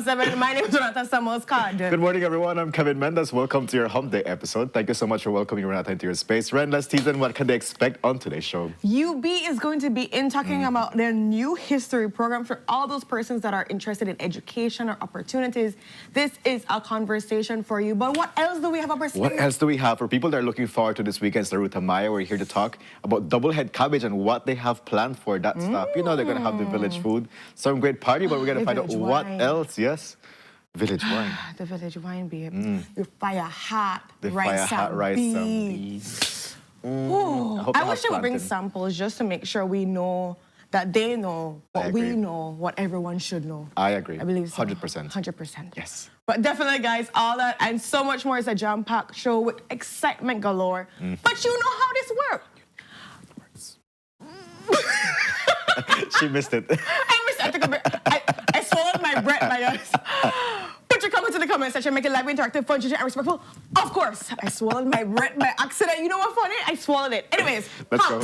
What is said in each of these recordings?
107. My name is Renata Samuels-Card. Good morning, everyone. I'm Kevin Mendes. Welcome to your Hump Day episode. Thank you so much for welcoming Renata into your space. Ren, let's tease in what can they expect on today's show. UB is going to be in talking about their new history program for all those persons that are interested in education or opportunities. This is a conversation for you. But what else do we have up our sleeve? What else do we have? For people that are looking forward to this weekend's Ruta Maya, we're here to talk about double head cabbage and what they have planned for that stuff. You know they're going to have the village food, some great party, but we're going to find out what else. Yes, village wine. The village wine, babe. The fire hot rice and beans. I wish they would bring samples just to make sure we know that they know what we know, what everyone should know. I agree. I believe so. 100%. 100%. Yes. But definitely, guys, all that and so much more is a jam-packed show with excitement galore. But you know how this works. She missed it. I missed it. I swallowed my breath, my guys. Put your comments in the comment section, make it live, interactive, fun, and respectful. Of course, I swallowed my breath by accident. You know what funny? I swallowed it. Anyways, let's go.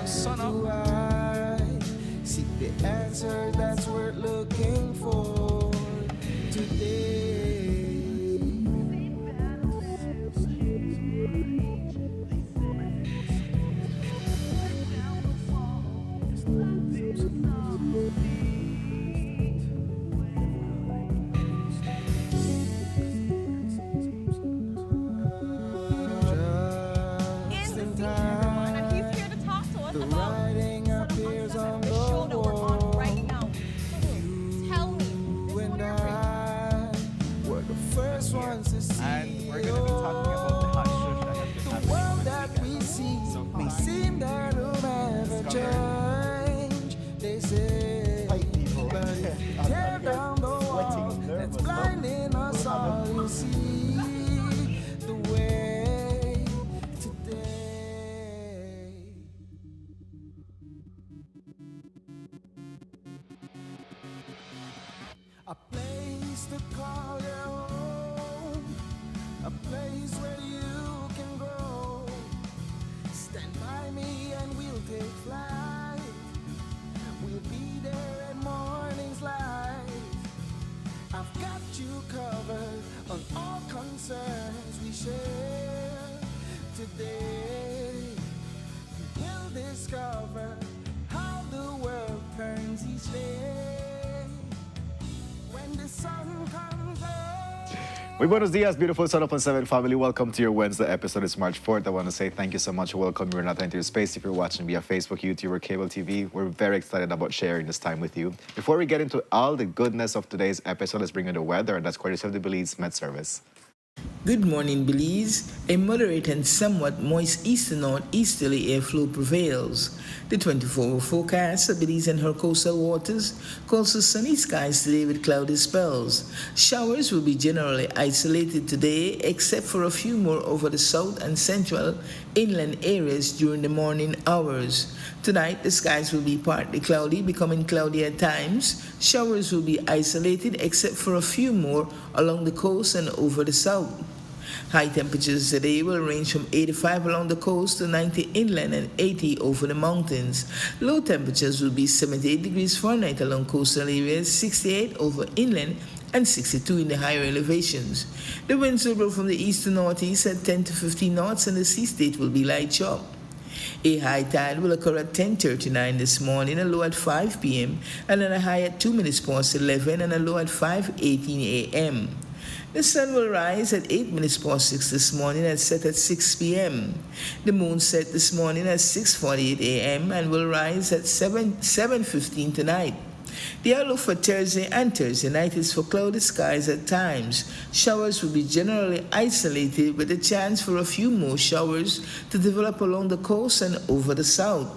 Sunup. Seek the answer that's worth looking for today. And we're going to be talking about the hot shush that has been happening world that we see may seem that will never change. They say, but if you tear down the wall that's blinding us all, you see the way today. A place to call your home, a place where you can grow. Stand by me and we'll take flight. We'll be there at morning's light. I've got you covered on all concerns we share today. You'll discover how the world turns each day when the sun comes up. Muy buenos dias, beautiful Sunup on 7 family. Welcome to your Wednesday episode. It's March 4th. I want to say thank you so much for welcoming Renata into your space. If you're watching via Facebook, YouTube, or cable TV, we're very excited about sharing this time with you. Before we get into all the goodness of today's episode, let's bring in the weather, and that's courtesy of the Belize Met Service. Good morning, Belize. A moderate and somewhat moist east-northeasterly airflow prevails. The 24-hour forecast for Belize and her coastal waters calls for sunny skies today with cloudy spells. Showers will be generally isolated today, except for a few more over the south and central inland areas during the morning hours. Tonight, the skies will be partly cloudy, becoming cloudy at times. Showers will be isolated, except for a few more along the coast and over the south. High temperatures today will range from 85 along the coast to 90 inland and 80 over the mountains. Low temperatures will be 78 degrees Fahrenheit along coastal areas, 68 over inland, and 62 in the higher elevations. The winds will blow from the east to northeast at 10 to 15 knots, and the sea state will be light sharp. A high tide will occur at 10:39 this morning, a low at 5 p.m., and then a high at 2 minutes past 11 and a low at 5:18 a.m. The sun will rise at 8 minutes past 6 this morning and set at 6 p.m. The moon set this morning at 6:48 a.m. and will rise at 7:15 tonight. The outlook for Thursday and Thursday night is for cloudy skies at times. Showers will be generally isolated with a chance for a few more showers to develop along the coast and over the south.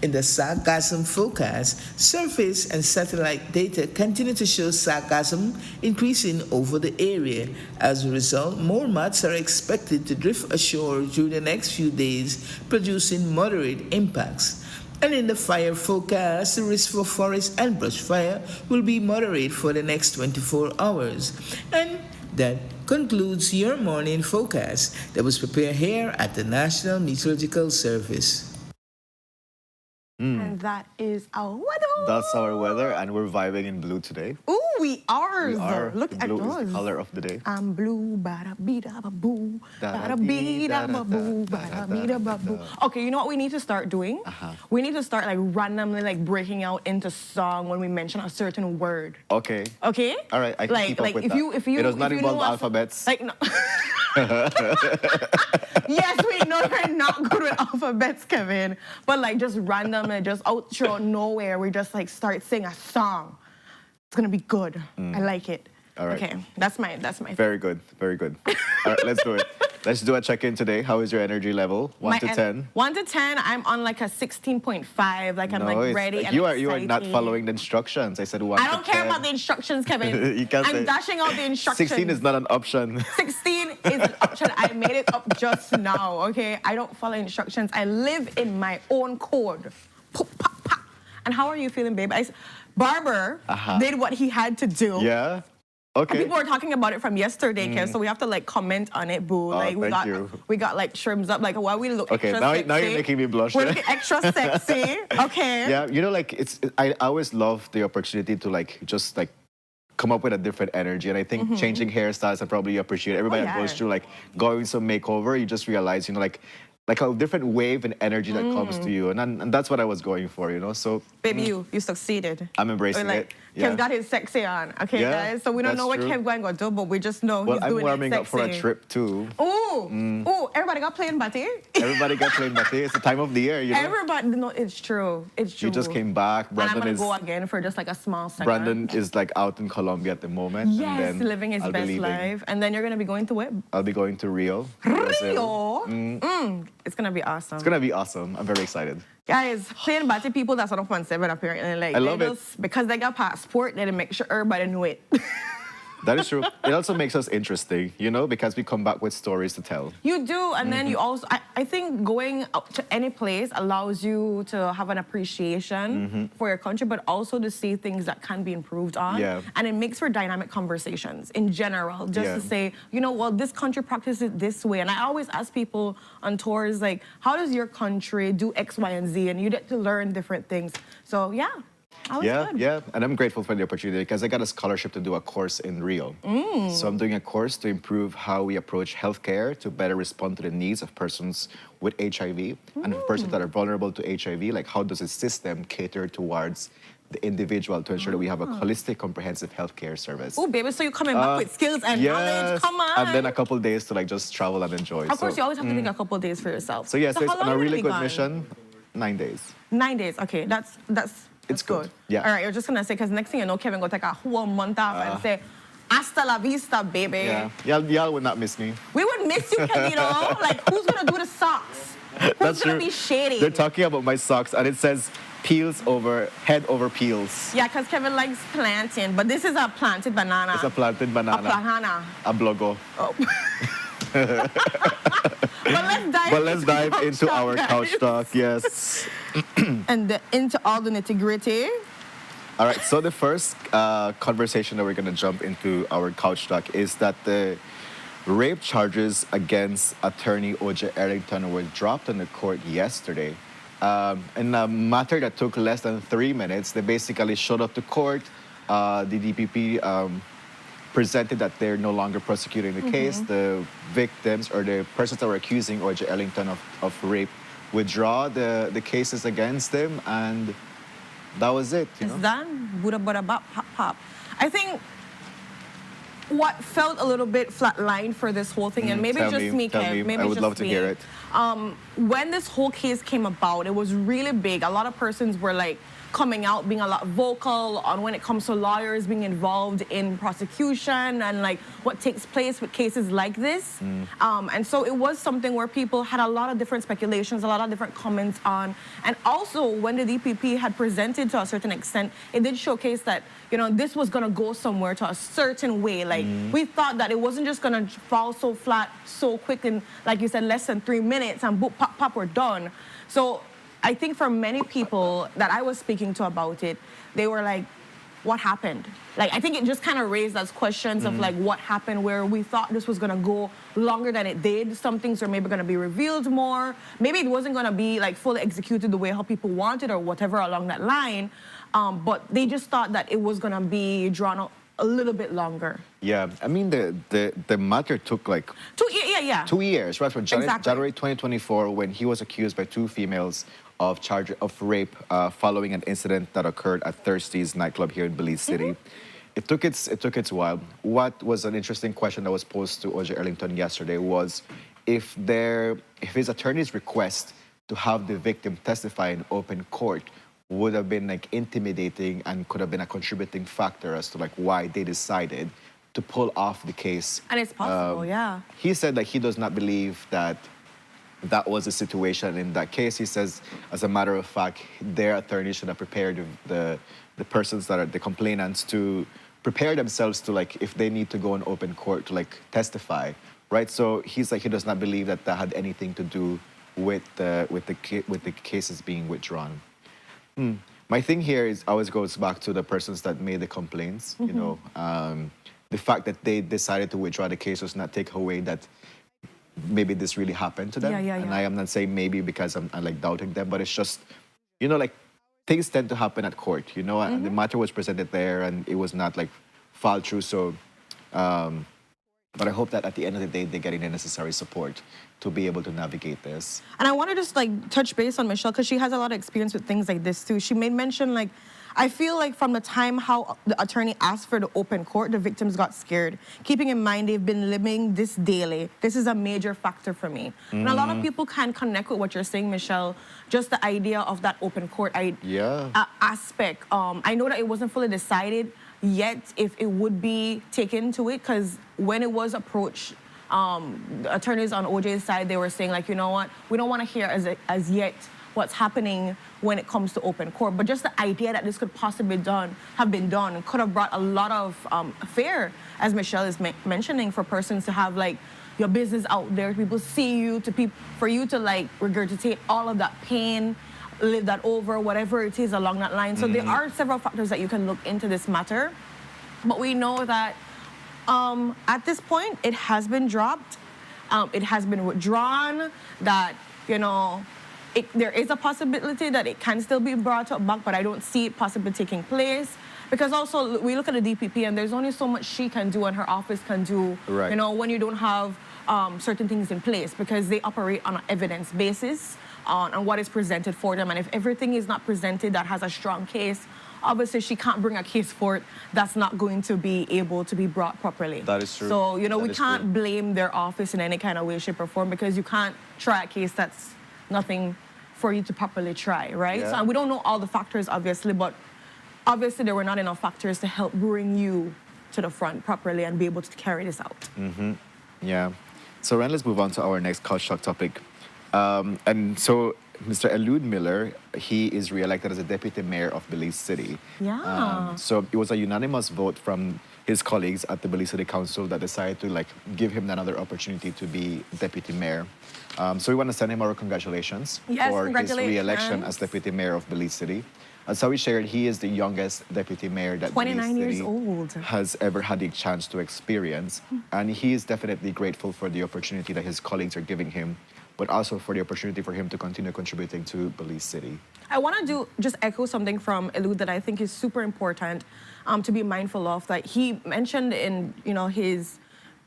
In the sargassum forecast, surface and satellite data continue to show sargassum increasing over the area. As a result, more mats are expected to drift ashore during the next few days, producing moderate impacts. And in the fire forecast, the risk for forest and brush fire will be moderate for the next 24 hours. And that concludes your morning forecast that was prepared here at the National Meteorological Service. And that is our weather. That's our weather, and we're vibing in blue today. Ooh, we are. We are. Look at Blue is us. the color of the day. I'm blue, bada bida ba boo, bada bida ba boo, bada bida ba boo. Okay, you know what we need to start doing? We need to start like randomly like breaking out into song when we mention a certain word. Okay. Okay? All right, I can keep up with if that. you if you It does not if you involve know us- alphabets. Like no. Yes, we know you're not good with alphabets, Kevin. But like just randomly, just out through nowhere, we just like start singing a song. It's gonna be good. I like it. All right. Okay, that's my Very good, very good. All right, let's do it. Let's do a check-in today. How is your energy level? 1 to 10? 1 to 10, I'm on like a 16.5. Like I'm like it's- ready and you are not excited. following the instructions. I said 1 I to don't care 10. about the instructions, Kevin. You can't I'm say- dashing out the instructions. 16 is not an option. 16 is an option. I made it up just now, okay? I don't follow instructions. I live in my own code. Pop, pop, pop. And how are you feeling, babe? Barber did what he had to do. Yeah? Okay. People were talking about it from yesterday, Kev, so we have to like comment on it, boo. Like thank you. we got like trims up. Like why we look Okay, extra now sexy. now you're making me blush. We're looking extra sexy. Okay. Yeah, you know, like I always love the opportunity to like just like come up with a different energy, and I think changing hairstyles I probably appreciate. Everybody that goes yeah. through like going some makeover, you just realize, you know, like a different wave and energy that comes to you, and that's what I was going for, you know. So Baby, you succeeded. I'm embracing Like, it. Yeah. Kev's got his sexy on, okay, Yeah, guys? So we don't that's know what true. Kev going to do, but we just know Well, he's I'm doing warming it up for a sexy. trip too. Ooh, everybody got playing bati? Everybody got playing bate. It's the time of the year, you know. Everybody, no, it's true. It's true. You just came back. And I'm Brandon going to is go again for just like a small second. Brandon is like out in Colombia at the moment. Yes, and then living his I'll be best leaving. life. And then you're going to be going to it? I'll be going to Rio. Brazil. Rio? It's going to be awesome. It's gonna be awesome. I'm very excited. Guys, playing bati people that's on 1.7 apparently. Like, I love they it. just, because they got passport, they make sure everybody knew it. That is true. It also makes us interesting, you know, because we come back with stories to tell. You do, and then you also, I think going up to any place allows you to have an appreciation for your country, but also to see things that can be improved on. Yeah. And it makes for dynamic conversations in general, just Yeah. to say, you know, well, this country practices it this way. And I always ask people on tours, like, how does your country do X, Y, and Z? And you get to learn different things. So, yeah. That was good. Yeah, and I'm grateful for the opportunity because I got a scholarship to do a course in Rio. So I'm doing a course to improve how we approach healthcare to better respond to the needs of persons with HIV and persons that are vulnerable to HIV. Like, how does the system cater towards the individual to ensure that we have a holistic, comprehensive healthcare service? Oh, baby, so you're coming back with skills and knowledge. Come on. And then a couple days to like just travel and enjoy. Of course, you always have to take a couple of days for yourself. So yes, it's how long on a you really gonna be good gone? mission. 9 days. 9 days. Okay, that's It's good. Yeah. All right, you're just gonna say, because next thing you know, Kevin gonna take a whole month off and say, hasta la vista, baby. Yeah, y'all would not miss me. We would miss you, Kevin. Like, who's gonna do the socks? Who's That's gonna true. be shady? They're talking about my socks, and it says peels over head over peels. Yeah, because Kevin likes planting, but this is a planted banana. It's a planted banana. A banana. A blogo. Oh. But let's dive into our couch guys. talk. Yes. And into all the nitty-gritty. All right. So the first conversation that we're gonna jump into our couch talk is that the rape charges against attorney O.J. Ellington were dropped in the court yesterday. In a matter that took less than 3 minutes, they basically showed up to court. The DPP presented that they're no longer prosecuting the case. The victims or the persons that were accusing O.J. Ellington of rape withdraw the cases against them, and that was it. You It's know? done. Buddha, buddha, bop, pop, pop. I think what felt a little bit flatlined for this whole thing, and maybe Tell just me, tell Kev, me. maybe I would just love to me. hear it. When this whole case came about, it was really big. A lot of persons were like coming out, being a lot vocal on when it comes to lawyers being involved in prosecution and like what takes place with cases like this. And so it was something where people had a lot of different speculations, a lot of different comments on. And also when the DPP had presented to a certain extent, it did showcase that, you know, this was gonna go somewhere to a certain way. Like we thought that it wasn't just gonna fall so flat so quick in, like you said, less than 3 minutes and boop, pop, pop, we're done. So I think for many people that I was speaking to about it, they were like, what happened? Like, I think it just kind of raised those questions of like what happened, where we thought this was gonna go longer than it did. Some things are maybe gonna be revealed more. Maybe it wasn't gonna be like fully executed the way how people wanted or whatever along that line. But they just thought that it was gonna be drawn out a little bit longer. Yeah, I mean, the matter took like 2 years, right? From January 2024, when he was accused by 2 females of charge of rape following an incident that occurred at Thirsty's nightclub here in Belize City. It took its while. What was an interesting question that was posed to O.J. Ellington yesterday was if his attorney's request to have the victim testify in open court would have been like intimidating and could have been a contributing factor as to like why they decided to pull off the case. And it's possible, yeah. He said that he does not believe that that was the situation in that case. He says, as a matter of fact, their attorney should have prepared the persons that are the complainants to prepare themselves to, like, if they need to go in open court to like testify, right? So he's like, he does not believe that that had anything to do with the cases being withdrawn. My thing here is always goes back to the persons that made the complaints. You know, the fact that they decided to withdraw the case does not take away that maybe this really happened to them. And I am not saying maybe because I'm like doubting them, but it's just, you know, like things tend to happen at court, you know, and the matter was presented there and it was not like followed through. So, but I hope that at the end of the day, they're getting the necessary support to be able to navigate this. And I want to just like touch base on Michelle because she has a lot of experience with things like this too. She made mention like, I feel like from the time how the attorney asked for the open court, the victims got scared. Keeping in mind they've been living this daily. This is a major factor for me. And a lot of people can connect with what you're saying, Michelle. Just the idea of that open court aspect. I know that it wasn't fully decided yet if it would be taken to it, because when it was approached, the attorneys on OJ's side, they were saying like, you know what, we don't want to hear as yet what's happening when it comes to open court. But just the idea that this could possibly have been done could have brought a lot of fear, as Michelle is mentioning, for persons to have like your business out there, people see you, for you to like regurgitate all of that pain, live that over, whatever it is along that line. So there are several factors that you can look into this matter. But we know that at this point, it has been dropped. It has been withdrawn, that, you know, there is a possibility that it can still be brought up back, but I don't see it possibly taking place. Because also, we look at the DPP, and there's only so much she can do and her office can do, you know, when you don't have certain things in place, because they operate on an evidence basis on what is presented for them. And if everything is not presented that has a strong case, obviously she can't bring a case for it that's not going to be able to be brought properly. That is true. So, you know, we can't blame their office in any kind of way, shape, or form, because you can't try a case that's nothing for you to properly try, right? So, and we don't know all the factors, obviously, but obviously there were not enough factors to help bring you to the front properly and be able to carry this out. Yeah. So, Ren, let's move on to our next culture shock topic. And so, Mr. Elude Miller, he is re-elected as a deputy mayor of Belize City. So it was a unanimous vote from his colleagues at the Belize City Council that decided to like give him another opportunity to be deputy mayor. So we want to send him our congratulations for his re-election as deputy mayor of Belize City. As how we shared, he is the youngest deputy mayor that 29 Belize years old has ever had the chance to experience. And he is definitely grateful for the opportunity that his colleagues are giving him, but also for the opportunity for him to continue contributing to Belize City. I want to just echo something from Elude that I think is super important to be mindful of, that he mentioned in, you know, his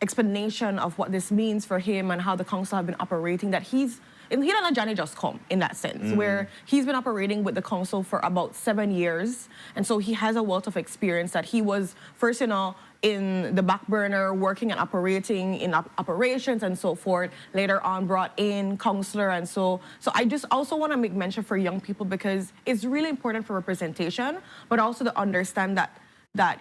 explanation of what this means for him and how the council have been operating, that he's and he and Johnny just come in that sense, where he's been operating with the council for about 7 years. And so he has a wealth of experience that he was first, in the back burner, working and operating in operations and so forth. Later on, brought in counselor, and so I just also want to make mention for young people, because it's really important for representation, but also to understand that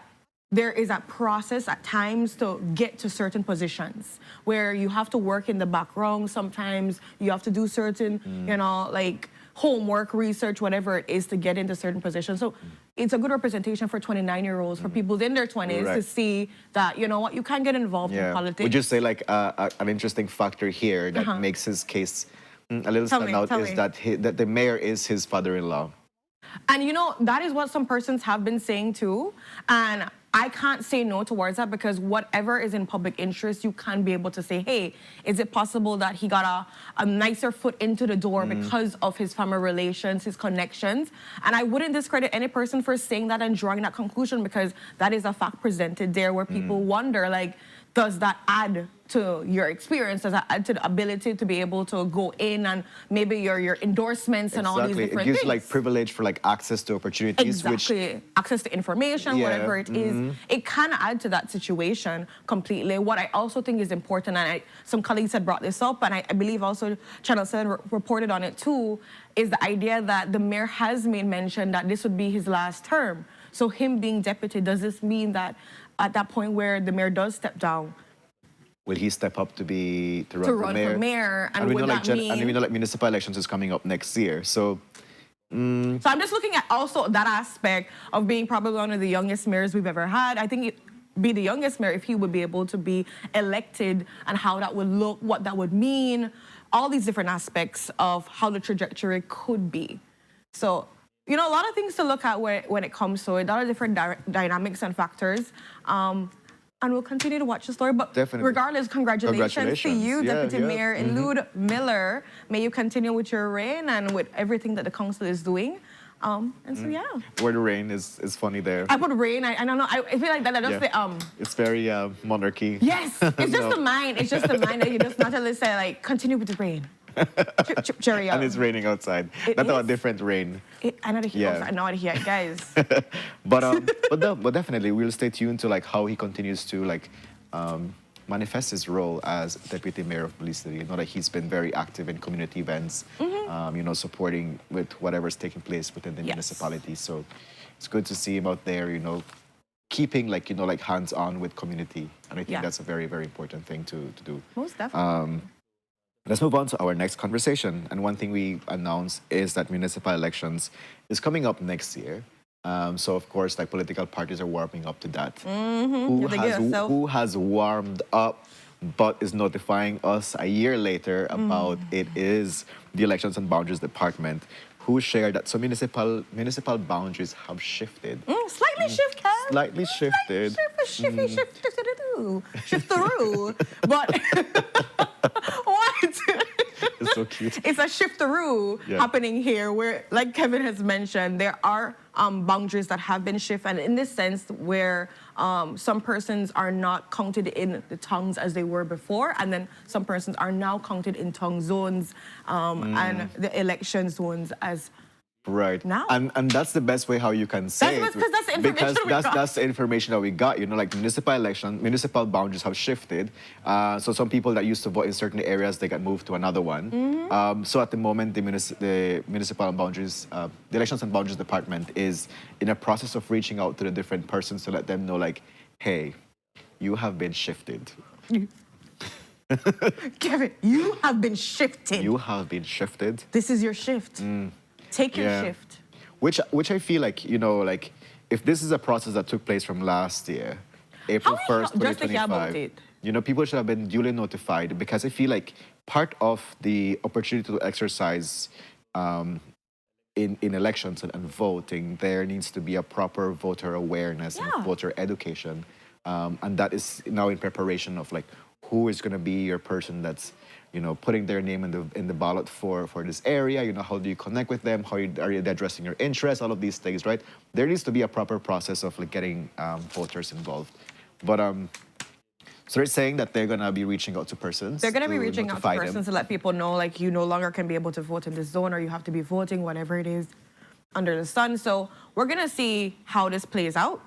there is a process at times to get to certain positions where you have to work in the background. Sometimes you have to do certain, like homework, research, whatever it is to get into certain positions. So it's a good representation for 29-year-olds, for people in their 20s to see that, you know what, you can get involved in politics. Would you say like an interesting factor here that makes his case a little stand out is that the mayor is his father-in-law? And that is what some persons have been saying too. And I can't say no towards that, because whatever is in public interest, you can be able to say, hey, is it possible that he got a nicer foot into the door because of his family relations, his connections? And I wouldn't discredit any person for saying that and drawing that conclusion, because that is a fact presented there where people wonder, like, does that add to your experience? Does that add to the ability to be able to go in and maybe your endorsements and all these different things? It gives like privilege for like access to opportunities. Exactly. Access to information, whatever it is. It can add to that situation completely. What I also think is important, and some colleagues had brought this up, and I believe also Channel 7 reported on it too, is the idea that the mayor has made mention that this would be his last term. So him being deputy, does this mean that at that point where the mayor does step down, will he step up to run for mayor? And would that mean... And we know like municipal elections is coming up next year, so... So I'm just looking at also that aspect of being probably one of the youngest mayors we've ever had. I think it'd be the youngest mayor if he would be able to be elected, and how that would look, what that would mean, all these different aspects of how the trajectory could be. So, a lot of things to look at when it comes to it, a lot of different dynamics and factors. And we'll continue to watch the story. But regardless, congratulations to you, Deputy Mayor Elude Miller. May you continue with your reign and with everything that the council is doing. And so, yeah. Word rain is funny there. I put rain. I don't know. I feel like that. I just say, It's very monarchy. Yes. It's just the mind. It's just the mind that you just naturally say, like, continue with the rain. Chip, chip, cherry. And it's raining outside. That's a different rain. I know it here, guys. but definitely we'll stay tuned to like how he continues to like manifest his role as deputy mayor of Belize City. You know that he's been very active in community events, supporting with whatever's taking place within the municipality. So it's good to see him out there, keeping like hands-on with community. And I think that's a very, very important thing to do. Most definitely. Let's move on to our next conversation. And one thing we announced is that municipal elections is coming up next year. So, of course, like political parties are warming up to that. Who has warmed up but is notifying us a year later about it is the Elections and Boundaries Department, who shared that some municipal boundaries have shifted. Slightly shifted. Slightly shifted. Shift through. But what? It's so cute. It's a shift-through happening here where, like Kevin has mentioned, there are boundaries that have been shifted. And in this sense where some persons are not counted in the tongues as they were before, and then some persons are now counted in tongue zones and the election zones as now. And that's the best way how you can say it. Because that's the information that's the information that we got. Like municipal boundaries have shifted. So some people that used to vote in certain areas, they got moved to another one. So at the moment, the municipal boundaries, the Elections and Boundaries Department is in a process of reaching out to the different persons to let them know, like, hey, you have been shifted. Kevin, you have been shifted. You have been shifted. This is your shift. Take your shift. Which I feel like, like if this is a process that took place from last year, April 1st, 2025, people should have been duly notified, because I feel like part of the opportunity to exercise in elections and voting, there needs to be a proper voter awareness and voter education. And that is now in preparation of like who is going to be your person that's putting their name in the ballot for this area. How do you connect with them? How are you addressing your interests? All of these things, right? There needs to be a proper process of like getting voters involved. But So they're saying that they're gonna be reaching out to persons. They're going to be reaching out to notify them. persons to let people know, like, you no longer can be able to vote in this zone, or you have to be voting, whatever it is, under the sun. So we're going to see how this plays out,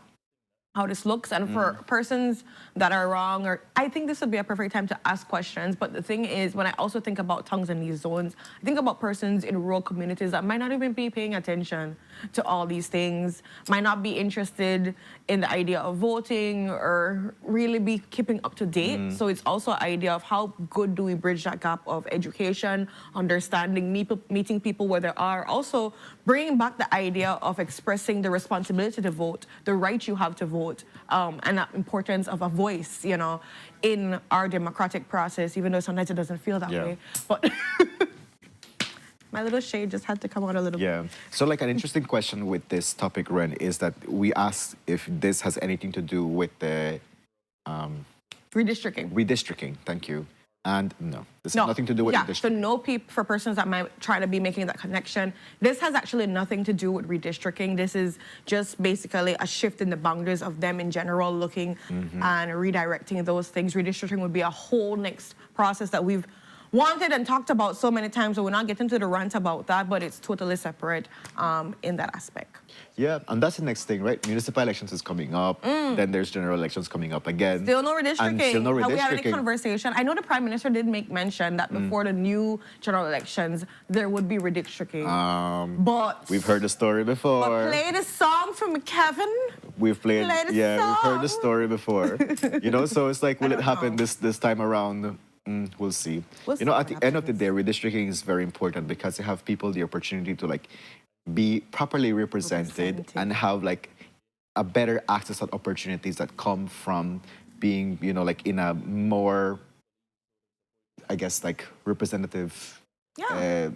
how this looks. And for persons that are wrong, or I think this would be a perfect time to ask questions. But the thing is, when I also think about tongues in these zones, I think about persons in rural communities that might not even be paying attention to all these things, might not be interested in the idea of voting or really be keeping up to date. So it's also an idea of how good do we bridge that gap of education, understanding, meeting people where they are. Also bringing back the idea of expressing the responsibility to vote, the right you have to vote, and the importance of a voice, you know, in our democratic process, even though sometimes it doesn't feel that way. But my little shade just had to come out a little bit. Yeah. So like an interesting question with this topic, Ren, is that we asked if this has anything to do with the Redistricting. redistricting. Thank you. And no, this has nothing to do with So redistricting. no people, for persons that might try to be making that connection, this has actually nothing to do with redistricting. This is just basically a shift in the boundaries of them in general, looking and redirecting those things. Redistricting would be a whole next process that we've wanted and talked about so many times, so we're not getting to the rant about that, but it's totally separate in that aspect. Yeah, and that's the next thing, right? Municipal elections is coming up. Then there's general elections coming up again. Still no redistricting. And still no Have we had any redistricting. conversation? I know the Prime Minister did make mention that before the new general elections, there would be redistricting. But We've heard the story before. But play the song from Kevin. We've played, play the yeah, we've heard the song. story before. You know, so it's like, will it don't happen know. this time around? We'll see. We'll You see know, what at the end of the happens. day, redistricting is very important because they have people the opportunity to like be properly represented and have like a better access at opportunities that come from being, you know, like in a more, I guess, like representative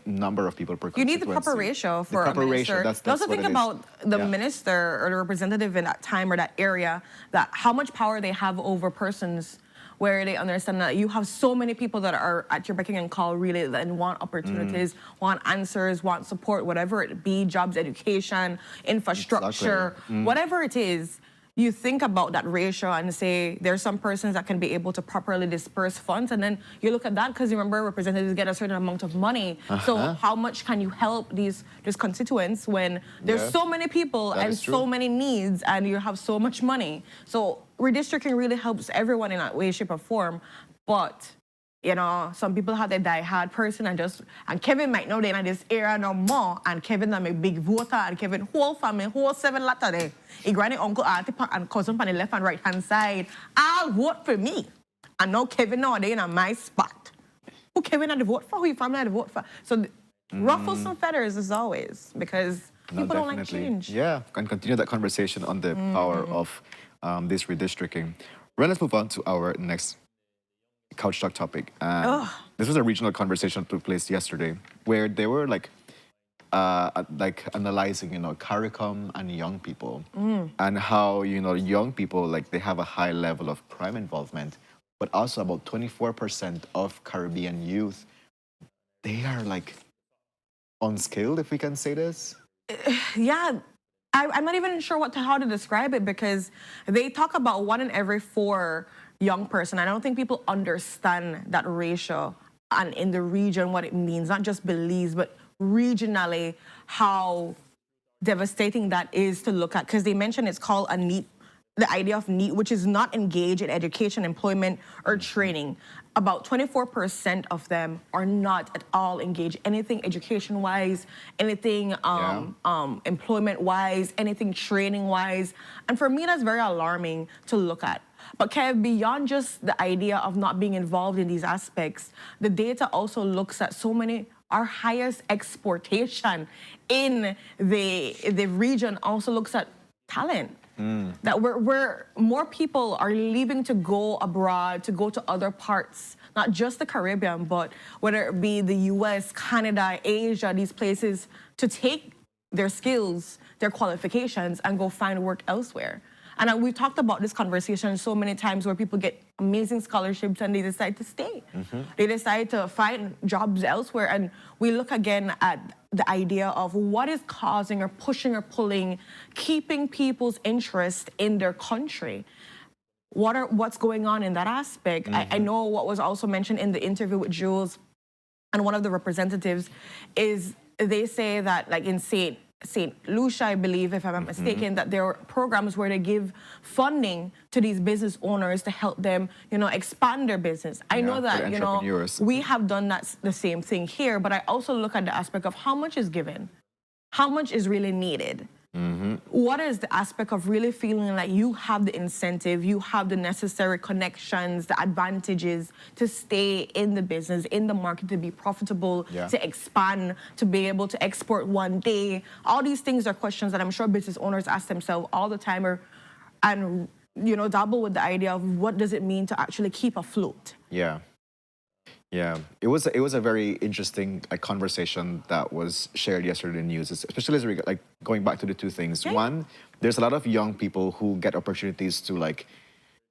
number of people per You need the proper constituency. ratio for proper a ratio, minister. that's You also what think it is. about the Yeah. minister or the representative in that time or that area, that how much power they have over persons, where they understand that you have so many people that are at your beck and call really and want opportunities, want answers, want support, whatever it be, jobs, education, infrastructure, whatever it is. You think about that ratio and say there's some persons that can be able to properly disperse funds, and then you look at that because you remember representatives get a certain amount of money. So how much can you help these constituents when there's Yeah. so many people That and is so true. many needs and you have so much money? So redistricting really helps everyone in that way, shape, or form. But you know, some people have their die-hard person and Kevin might know they're in this area no more, and Kevin is a big voter, and Kevin whole family, whole 7 latter day. He granny, uncle, auntie, and cousin on the left and right hand side, all vote for me. And now Kevin now they in my spot. Who Kevin had to vote for? Who your family had to vote for? So ruffle some feathers as always, because No, people don't like definitely. change. Yeah, and continue that conversation on the power of this redistricting. Well, let's move on to our next couch talk topic. This was a regional conversation that took place yesterday, where they were like analyzing, you know, CARICOM and young people, and how, you know, young people, like, they have a high level of crime involvement, but also about 24% of Caribbean youth, they are like unskilled, if we can say this. Yeah, I'm not even sure how to describe it, because they talk about 1 in every 4 young person. I don't think people understand that ratio and in the region what it means, not just Belize, but regionally how devastating that is to look at. Because they mentioned it's called a NEET, the idea of NEET, which is not engaged in education, employment, or training. About 24% of them are not at all engaged, anything education-wise, anything employment-wise, anything training-wise. And for me, that's very alarming to look at. But Kev, beyond just the idea of not being involved in these aspects, the data also looks at our highest exportation in the region also looks at talent. That we're more people are leaving to go abroad, to go to other parts, not just the Caribbean, but whether it be the US, Canada, Asia, these places, to take their skills, their qualifications, and go find work elsewhere. And we've talked about this conversation so many times, where people get amazing scholarships and they decide to stay. They decide to find jobs elsewhere. And we look again at the idea of what is causing or pushing or pulling, keeping people's interest in their country. what's going on in that aspect. I know what was also mentioned in the interview with Jules and one of the representatives is they say that like in St. Lucia, I believe, if I'm not mistaken, that there are programs where they give funding to these business owners to help them, expand their business. I know that, we have done the same thing here, but I also look at the aspect of how much is given, how much is really needed. What is the aspect of really feeling like you have the incentive, you have the necessary connections, the advantages to stay in the business, in the market, to be profitable, to expand, to be able to export one day? All these things are questions that I'm sure business owners ask themselves all the time, and dabble with the idea of what does it mean to actually keep afloat. Yeah, it was a very interesting conversation that was shared yesterday in the news, especially as we like going back to the two things. One, there's a lot of young people who get opportunities to like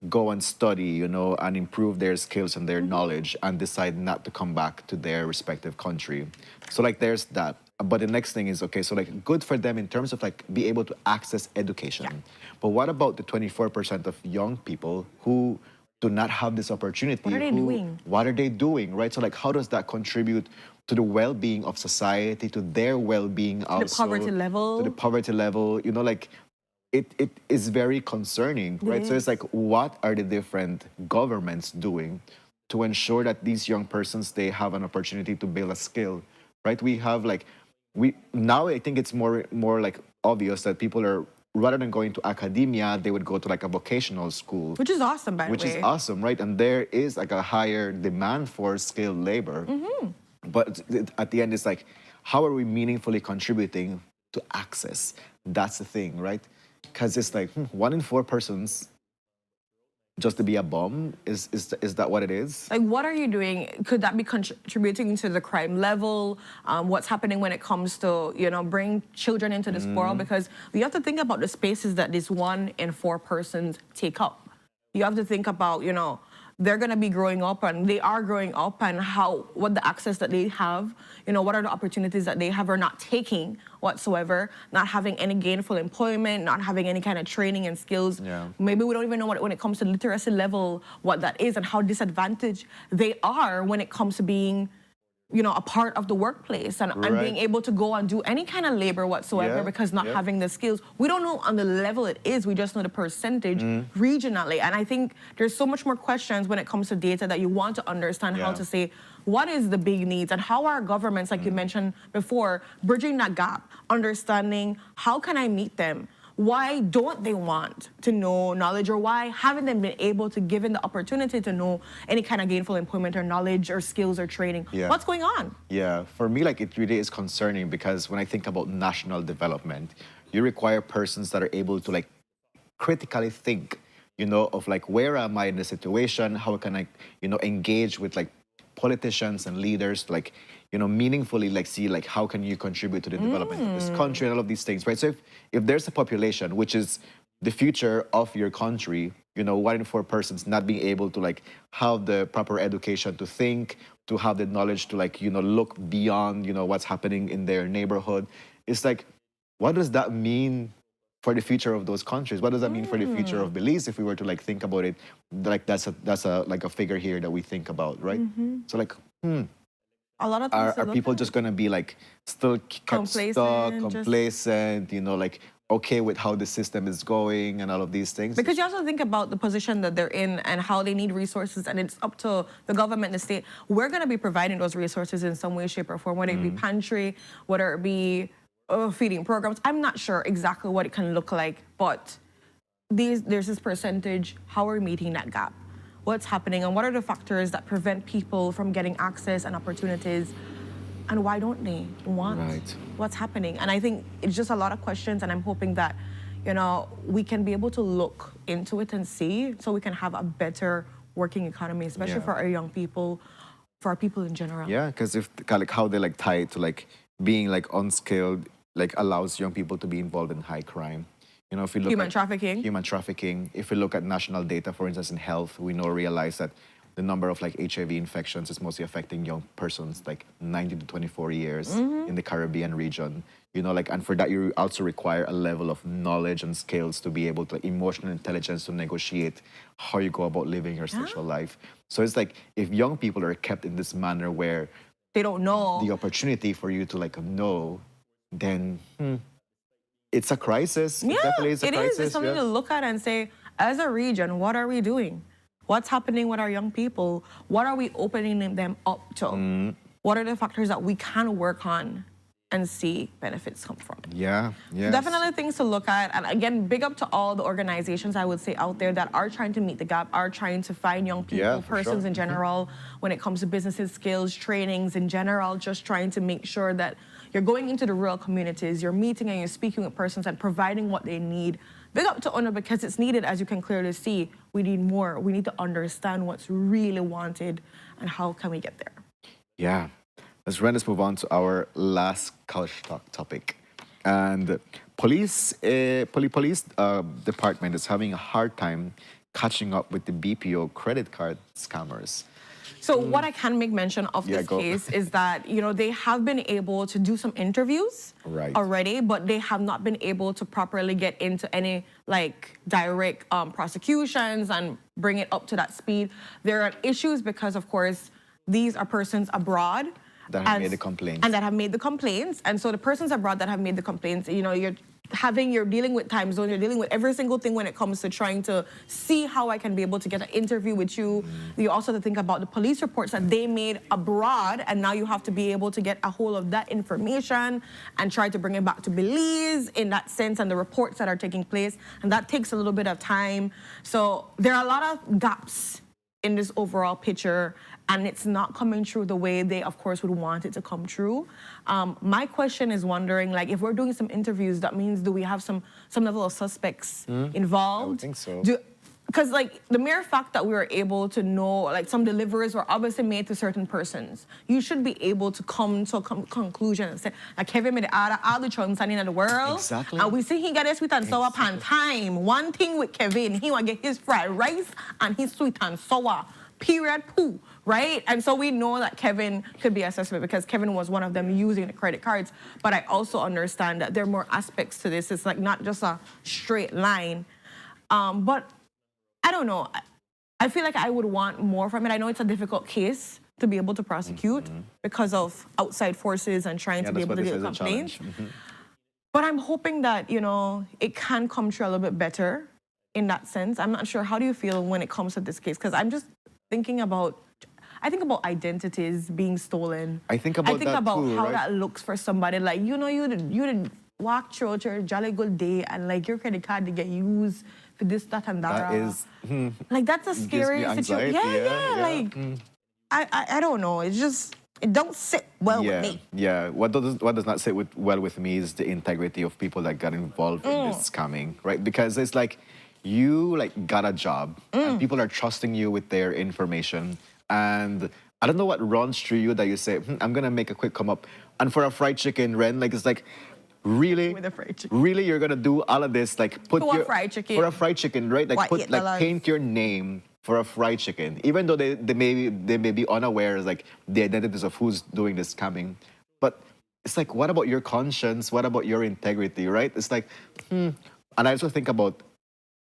go and study, and improve their skills and their knowledge, and decide not to come back to their respective country. So like there's that. But the next thing is, okay, so like good for them in terms of like be able to access education. But what about the 24% of young people who do not have this opportunity? What are they doing? What are they doing, right? So like how does that contribute to the well-being of society, to their well-being also? The poverty level. To the poverty level, like it is very concerning, right? So it's like, what are the different governments doing to ensure that these young persons, they have an opportunity to build a skill, right? We have like, now I think it's more like obvious that people are, rather than going to academia, they would go to like a vocational school. Which is awesome, by the way. Which is awesome, right? And there is like a higher demand for skilled labor. But at the end, it's like, how are we meaningfully contributing to access? That's the thing, right? Because it's like 1 in 4 persons just to be a bum, is that what it is? Like, what are you doing? Could that be contributing to the crime level? What's happening when it comes to, bring children into this world? Because we have to think about the spaces that this 1 in 4 persons take up. You have to think about, they're going to be growing up, and they are growing up, and what the access that they have, what are the opportunities that they have or not taking whatsoever, not having any gainful employment, not having any kind of training and skills. Maybe we don't even know when it comes to literacy level, what that is and how disadvantaged they are when it comes to being, a part of the workplace and being able to go and do any kind of labor whatsoever because not having the skills. We don't know on the level it is, we just know the percentage regionally. And I think there's so much more questions when it comes to data that you want to understand how to say, what is the big needs and how are governments, like you mentioned before, bridging that gap, understanding how can I meet them? Why don't they want to know knowledge, or why haven't they been able to given the opportunity to know any kind of gainful employment or knowledge or skills or training? What's going on? Yeah, for me, like it really is concerning, because when I think about national development, you require persons that are able to like critically think, of like, where am I in the situation? How can I, engage with like politicians and leaders to like, meaningfully like see like how can you contribute to the development of this country and all of these things, right? So if there's a population which is the future of your country, 1 in 4 persons not being able to like have the proper education to think, to have the knowledge to like, look beyond, what's happening in their neighborhood, it's like, what does that mean for the future of those countries? What does that mean for the future of Belize, if we were to like think about it? Like that's a like a figure here that we think about, right? So like, a lot of are people just gonna be like still kept stuck, complacent, like okay with how the system is going and all of these things? Because you also think about the position that they're in and how they need resources, and it's up to the government and the state. We're going to be providing those resources in some way, shape, or form, whether it be pantry, whether it be feeding programs. I'm not sure exactly what it can look like, but there's this percentage. How are we meeting that gap? What's happening, and what are the factors that prevent people from getting access and opportunities, and why don't they want what's happening? And I think it's just a lot of questions, and I'm hoping that, we can be able to look into it and see, so we can have a better working economy, especially for our young people, for our people in general. Yeah, because if like how they like tie it to like being like unskilled, like allows young people to be involved in high crime. If we look human at trafficking. Human trafficking. If we look at national data, for instance, in health, we realize that the number of like HIV infections is mostly affecting young persons, like 19 to 24 years Mm-hmm. in the Caribbean region. You know, like, and for that, you also require a level of knowledge and skills to be able to, emotional intelligence to negotiate how you go about living your sexual life. So it's like, if young people are kept in this manner where They don't know. the opportunity for you to like know, then it's a crisis. It Yeah, definitely is a it is. crisis. It's something yeah. to look at and say, as a region, what are we doing? What's happening with our young people? What are we opening them up to? Mm-hmm. What are the factors that we can work on and see benefits come from? Yeah, yes. Definitely things to look at. And again, big up to all the organizations, I would say, out there that are trying to meet the gap, are trying to find young people, Yeah, for persons sure. in general, when it comes to businesses, skills, trainings in general, just trying to make sure that you're going into the rural communities, you're meeting and you're speaking with persons and providing what they need. Big up to UNO because it's needed, as you can clearly see. We need more. We need to understand what's really wanted and how can we get there. Yeah. Let's move on to our last culture talk topic. And police department is having a hard time catching up with the BPO credit card scammers. So what I can make mention of Yeah, this go. case is that, you know, they have been able to do some interviews Right. already, but they have not been able to properly get into any like direct prosecutions and bring it up to that speed. There are issues because, of course, these are persons abroad That have made the complaints. and that have made the complaints. And so the persons abroad that have made the complaints, you know, you're dealing with time zones, you're dealing with every single thing when it comes to trying to see how I can be able to get an interview with you. You also have to think about the police reports that they made abroad, and now you have to be able to get a hold of that information and try to bring it back to Belize in that sense, and the reports that are taking place, and that takes a little bit of time. So there are a lot of gaps in this overall picture, and it's not coming true the way they, of course, would want it to come true. My question is wondering, like, if we're doing some interviews, that means do we have some level of suspects involved? I would think so. Because, like, the mere fact that we were able to know, like, some deliveries were obviously made to certain persons, you should be able to come to a conclusion and say, like, Kevin made all the chunks in the world. Exactly. And we see he got his sweet and sour pan time. One thing with Kevin, he want to get his fried rice and his sweet and sour. Period, poo, right? And so we know that Kevin could be a suspect because Kevin was one of them using the credit cards. But I also understand that there are more aspects to this. It's like not just a straight line. But I don't know. I feel like I would want more from it. I know it's a difficult case to be able to prosecute because of outside forces and trying to be that's able what to this get is a complaints. challenge. But I'm hoping that, you know, it can come true a little bit better in that sense. I'm not sure. How do you feel when it comes to this case? Because I'm just thinking about, I think about identities being stolen. I think about that too, how right? that looks for somebody. Like, you know, you did walk through your jolly good day and like your credit card to get used for this, that, and that. That is, like, that's a gives me scary situation. anxiety, Yeah. Like, I don't know. It's just, it don't sit well with me. Yeah, what does not sit well with me is the integrity of people that got involved in this scamming, right? Because it's like, you like got a job and people are trusting you with their information, and I don't know what runs through you that you say, I'm gonna make a quick come up, and for a fried chicken, Ren, like it's like, really? With a fried chicken. Really, you're gonna do all of this, like put For a your fried chicken. for a fried chicken, right? Like What, put $8? like paint your name for a fried chicken, even though they may be unaware of like the identities of who's doing this scamming, but it's like, what about your conscience? What about your integrity, right? It's like, and I also think about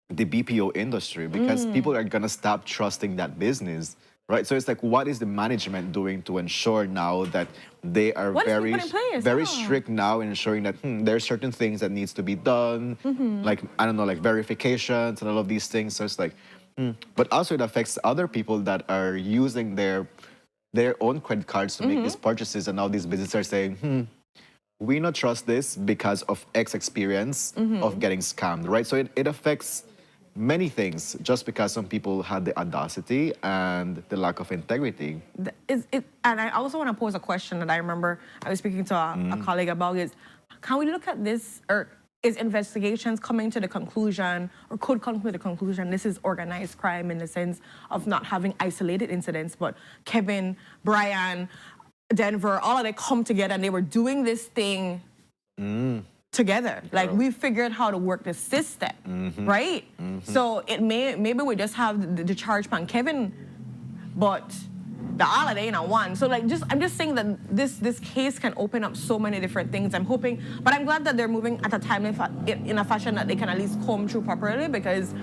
the BPO industry because people are gonna stop trusting that business, right? So it's like, what is the management doing to ensure now that they are What is very, being put in place? very Yeah. strict now in ensuring that there are certain things that needs to be done, like, I don't know, like verifications and all of these things. So it's like, but also it affects other people that are using their own credit cards to make these purchases, and now these businesses are saying, we not trust this because of X experience of getting scammed, right? So it affects many things just because some people had the audacity and the lack of integrity. And I also want to pose a question that I remember I was speaking to a colleague about is, can we look at this, or is investigations coming to the conclusion, or could come to the conclusion, this is organized crime in the sense of not having isolated incidents, but Kevin, Brian, Denver, all of them come together and they were doing this thing together. Like, we figured how to work the system, right? So maybe we just have the charge on Kevin but the holiday in a one. So like, I'm just saying that this case can open up so many different things. I'm hoping, but I'm glad that they're moving at a time in a fashion that they can at least comb through properly, because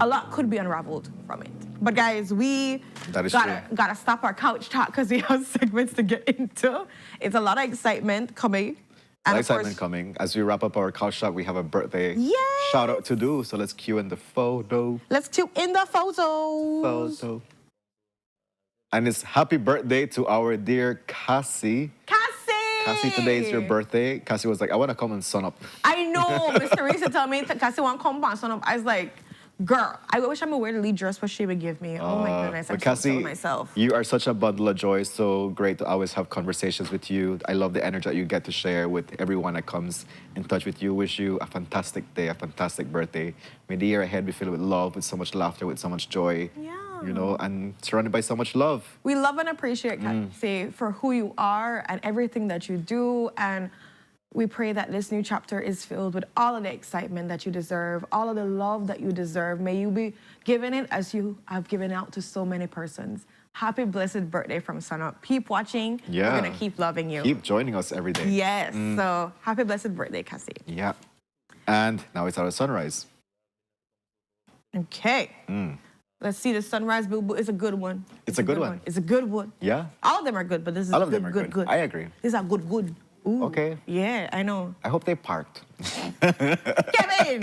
a lot could be unraveled from it. But guys, we gotta stop our couch talk because we have segments to get into. It's a lot of excitement coming. And excitement coming. As we wrap up our couch talk, we have a birthday shout out to do. So let's cue in the photo. Let's cue in the photos. And it's happy birthday to our dear Cassie. Cassie, today is your birthday. Cassie was like, I want to come on Sunup. I know. Mr. Reese told me Cassie want to come on Sunup. I was like, girl, I wish I would wear the lead dress what she would give me. Oh my goodness, I'm Cassie, so myself. You are such a bundle of joy. So great to always have conversations with you. I love the energy that you get to share with everyone that comes in touch with you. Wish you a fantastic day, a fantastic birthday. May the year ahead be filled with love, with so much laughter, with so much joy. Yeah. You know, and surrounded by so much love. We love and appreciate Cassie for who you are and everything that you do. And we pray that this new chapter is filled with all of the excitement that you deserve, all of the love that you deserve. May you be giving it as you have given out to so many persons. Happy blessed birthday from Sunup. Keep watching. Yeah. We're going to keep loving you. Keep joining us every day. Yes. So happy blessed birthday, Cassie. Yeah. And now it's our sunrise. Okay. Let's see the sunrise. It's a good one. It's a good one. It's a good one. Yeah. All of them are good, but this is All of good, them are good. I agree. These are good. Ooh. Okay. Yeah, I know. I hope they parked. Kevin,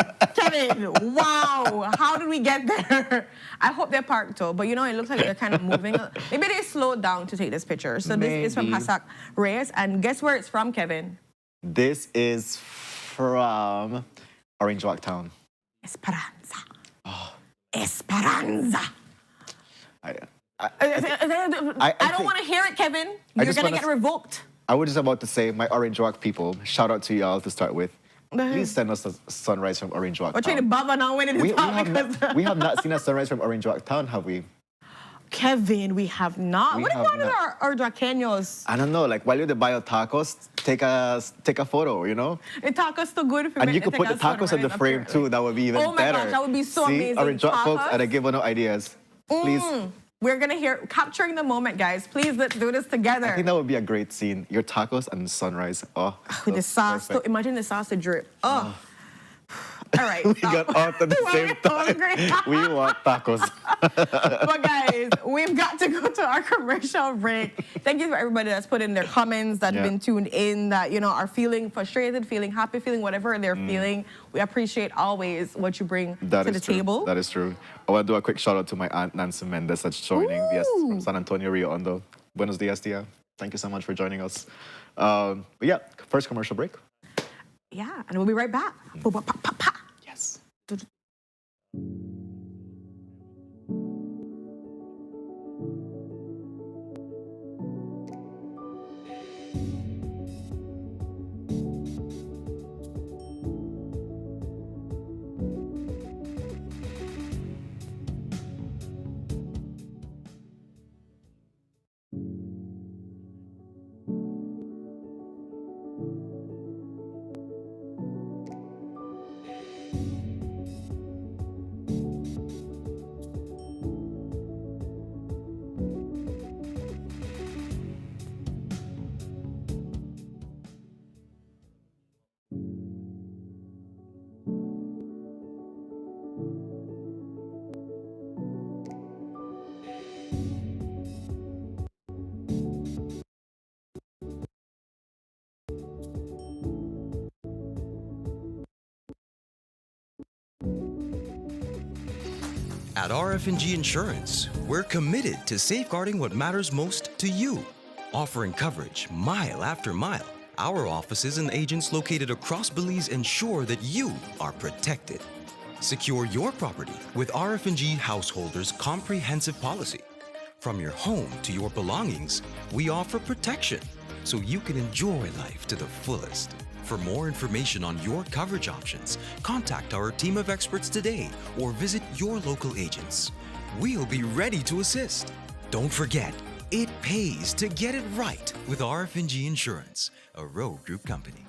wow. How did we get there? I hope they're parked though, but you know, it looks like they're kind of moving. Maybe they slowed down to take this picture. So Maybe. This is from Hasak Reyes, and guess where it's from, Kevin? This is from Orange Walk Town. Esperanza. Esperanza. I don't want to hear it, Kevin. You're going to get revoked. I was just about to say, my Orange Walk people, shout out to y'all to start with. Please send us a sunrise from Orange Walk We're trying to baba now when we have not seen a sunrise from Orange Walk Town, have we? Kevin, we have not. What about our Draqueños? I don't know. Like, while you're the bio tacos, take a photo, you know? The tacos too good for me. And you could put the tacos in the frame too. That would be even better. Oh my gosh, that would be so amazing. Orange Walk folks, and I give no ideas. Please. We're gonna capturing the moment, guys. Please, let's do this together. I think that would be a great scene. Your tacos and the sunrise. Oh, with the sauce. So imagine the sauce to drip. Oh. All right. We got off at the same time. We want tacos. But guys, we've got to go to our commercial break. Thank you for everybody that's put in their comments, that's been tuned in, that, you know, are feeling frustrated, feeling happy, feeling whatever they're feeling. We appreciate always what you bring to the table. That is true. I want to do a quick shout out to my aunt Nancy Mendez that's joining from San Antonio, Rio Hondo. Buenos dias, tia. Thank you so much for joining us. But yeah, first commercial break. Yeah, and we'll be right back. Yes. At RF&G Insurance, we're committed to safeguarding what matters most to you, offering coverage mile after mile. Our offices and agents located across Belize ensure that you are protected. Secure your property with RF&G Householders Comprehensive Policy. From your home to your belongings, we offer protection so you can enjoy life to the fullest. For more information on your coverage options, contact our team of experts today or visit your local agents. We'll be ready to assist. Don't forget, it pays to get it right with RF&G Insurance, a Rowe Group company.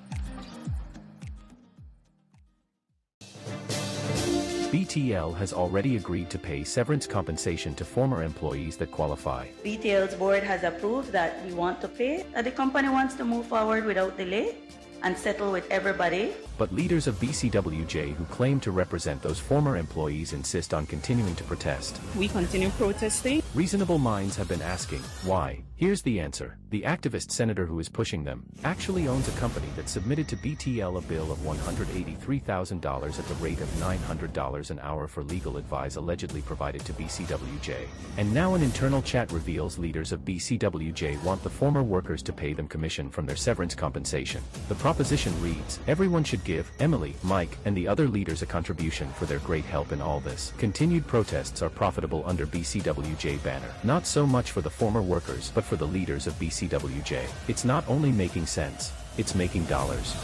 BTL has already agreed to pay severance compensation to former employees that qualify. BTL's board has approved that we want to pay. The company wants to move forward without delay and settle with everybody. But leaders of BCWJ who claim to represent those former employees insist on continuing to protest. We continue protesting. Reasonable minds have been asking, why? Here's the answer. The activist senator who is pushing them actually owns a company that submitted to BTL a bill of $183,000 at the rate of $900 an hour for legal advice allegedly provided to BCWJ. And now an internal chat reveals leaders of BCWJ want the former workers to pay them commission from their severance compensation. The proposition reads, everyone should give Emily, Mike, and the other leaders a contribution for their great help in all this. Continued protests are profitable under BCWJ banner. Not so much for the former workers, but for the leaders of BCWJ. It's not only making sense, it's making dollars.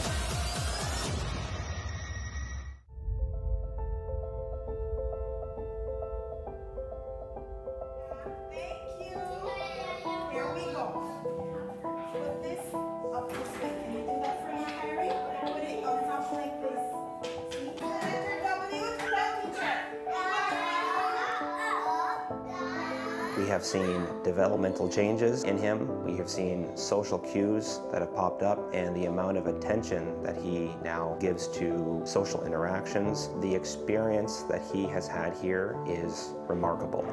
We have seen developmental changes in him. We have seen social cues that have popped up, and the amount of attention that he now gives to social interactions. The experience that he has had here is remarkable.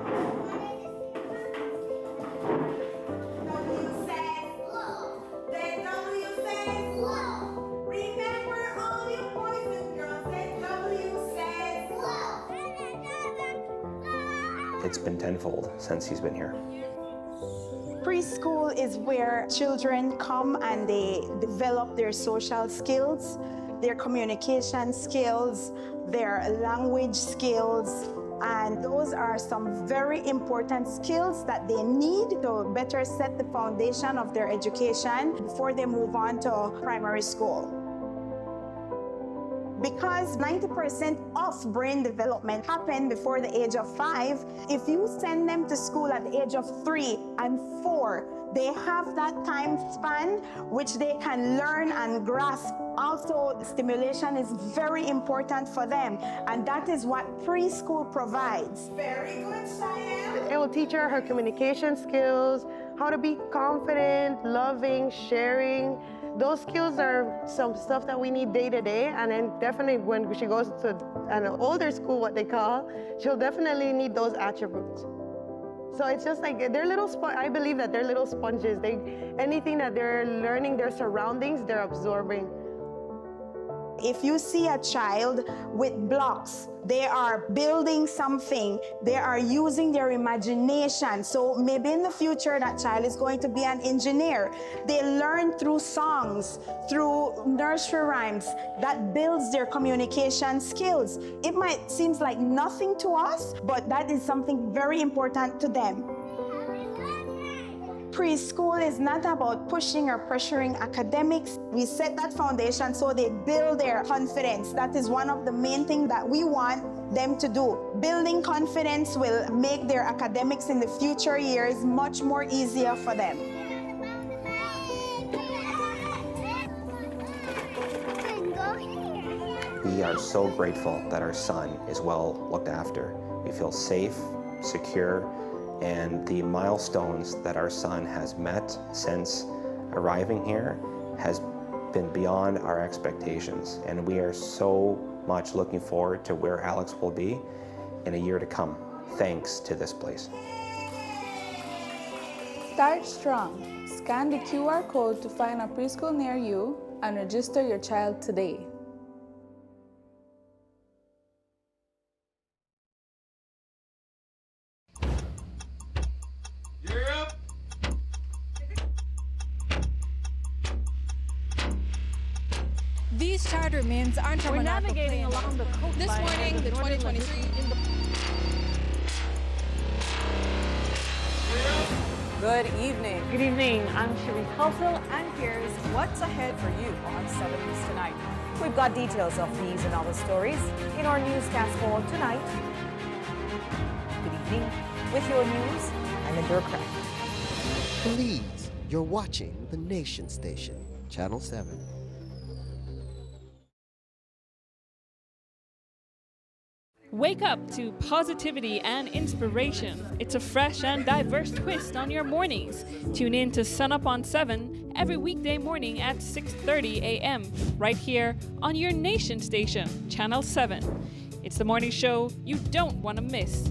It's been tenfold since he's been here. Preschool is where children come and they develop their social skills, their communication skills, their language skills, and those are some very important skills that they need to better set the foundation of their education before they move on to primary school. Because 90% of brain development happen before the age of 5, if you send them to school at the age of 3 and 4, they have that time span which they can learn and grasp. Also, stimulation is very important for them, and that is what preschool provides. Very good, Cheyenne. It will teach her communication skills, how to be confident, loving, sharing. Those skills are some stuff that we need day to day, and then definitely when she goes to an older school, what they call, she'll definitely need those attributes. So it's just like they're little. I believe that they're little sponges. Anything that they're learning, their surroundings, they're absorbing. If you see a child with blocks, they are building something, they are using their imagination. So maybe in the future that child is going to be an engineer. They learn through songs, through nursery rhymes, that builds their communication skills. It might seem like nothing to us, but that is something very important to them. Preschool is not about pushing or pressuring academics. We set that foundation so they build their confidence. That is one of the main things that we want them to do. Building confidence will make their academics in the future years much more easier for them. We are so grateful that our son is well looked after. We feel safe, secure, and the milestones that our son has met since arriving here has been beyond our expectations. And we are so much looking forward to where Alex will be in a year to come, thanks to this place. Start strong. Scan the QR code to find a preschool near you and register your child today. These charter means aren't We're navigating along the coast. This morning, the 2023. Good evening. Good evening. I'm Cherie Kelso, and here's what's ahead for you on 7 News tonight. We've got details of these and other stories in our newscast for tonight. Good evening. With your news, I'm Indra Craft. Belize, you're watching the Nation Station, Channel 7. Wake up to positivity and inspiration. It's a fresh and diverse twist on your mornings. Tune in to Sunup on 7 every weekday morning at 6:30 a.m. right here on your nation station, Channel 7. It's the morning show you don't want to miss.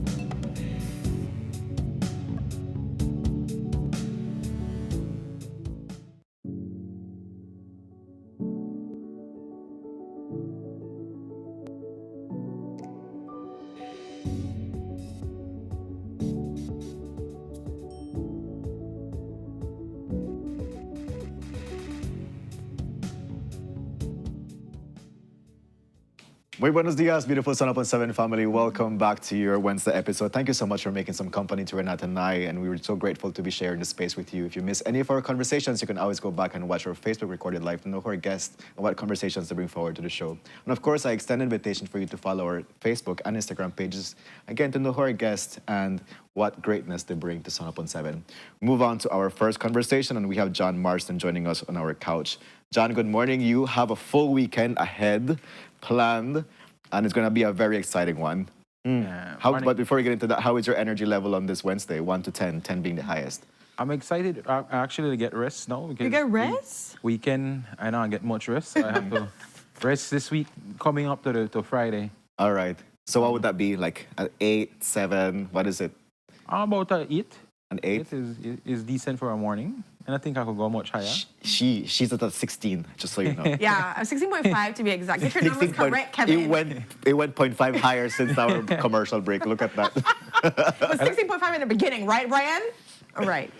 Muy buenos dias, beautiful Sunup on 7 family. Welcome back to your Wednesday episode. Thank you so much for making some company to Renata and I, and we were so grateful to be sharing the space with you. If you miss any of our conversations, you can always go back and watch our Facebook recorded live to know who our guests and what conversations to bring forward to the show. And of course, I extend an invitation for you to follow our Facebook and Instagram pages, again, to know who our guests and what greatness they bring to Sunup on 7. Move on to our first conversation, and we have John Marston joining us on our couch. John, good morning. You have a full weekend ahead planned, and it's going to be a very exciting one. But before we get into that, how is your energy level on this Wednesday, 1 to 10, 10 being the highest? I'm excited actually to get rest now. You get rest? Weekend, I don't get much rest. I have to rest this week coming up to Friday. All right. So what would that be, like at 8, 7, what is it? About 8. An 8? 8 is decent for a morning. And I think I could go much higher. She's at a 16, just so you know. Yeah, 16.5 to be exact. Get your numbers correct, Kevin. It went 0.5 higher since our commercial break. Look at that. It was 16.5 in the beginning, right, Brian? All right.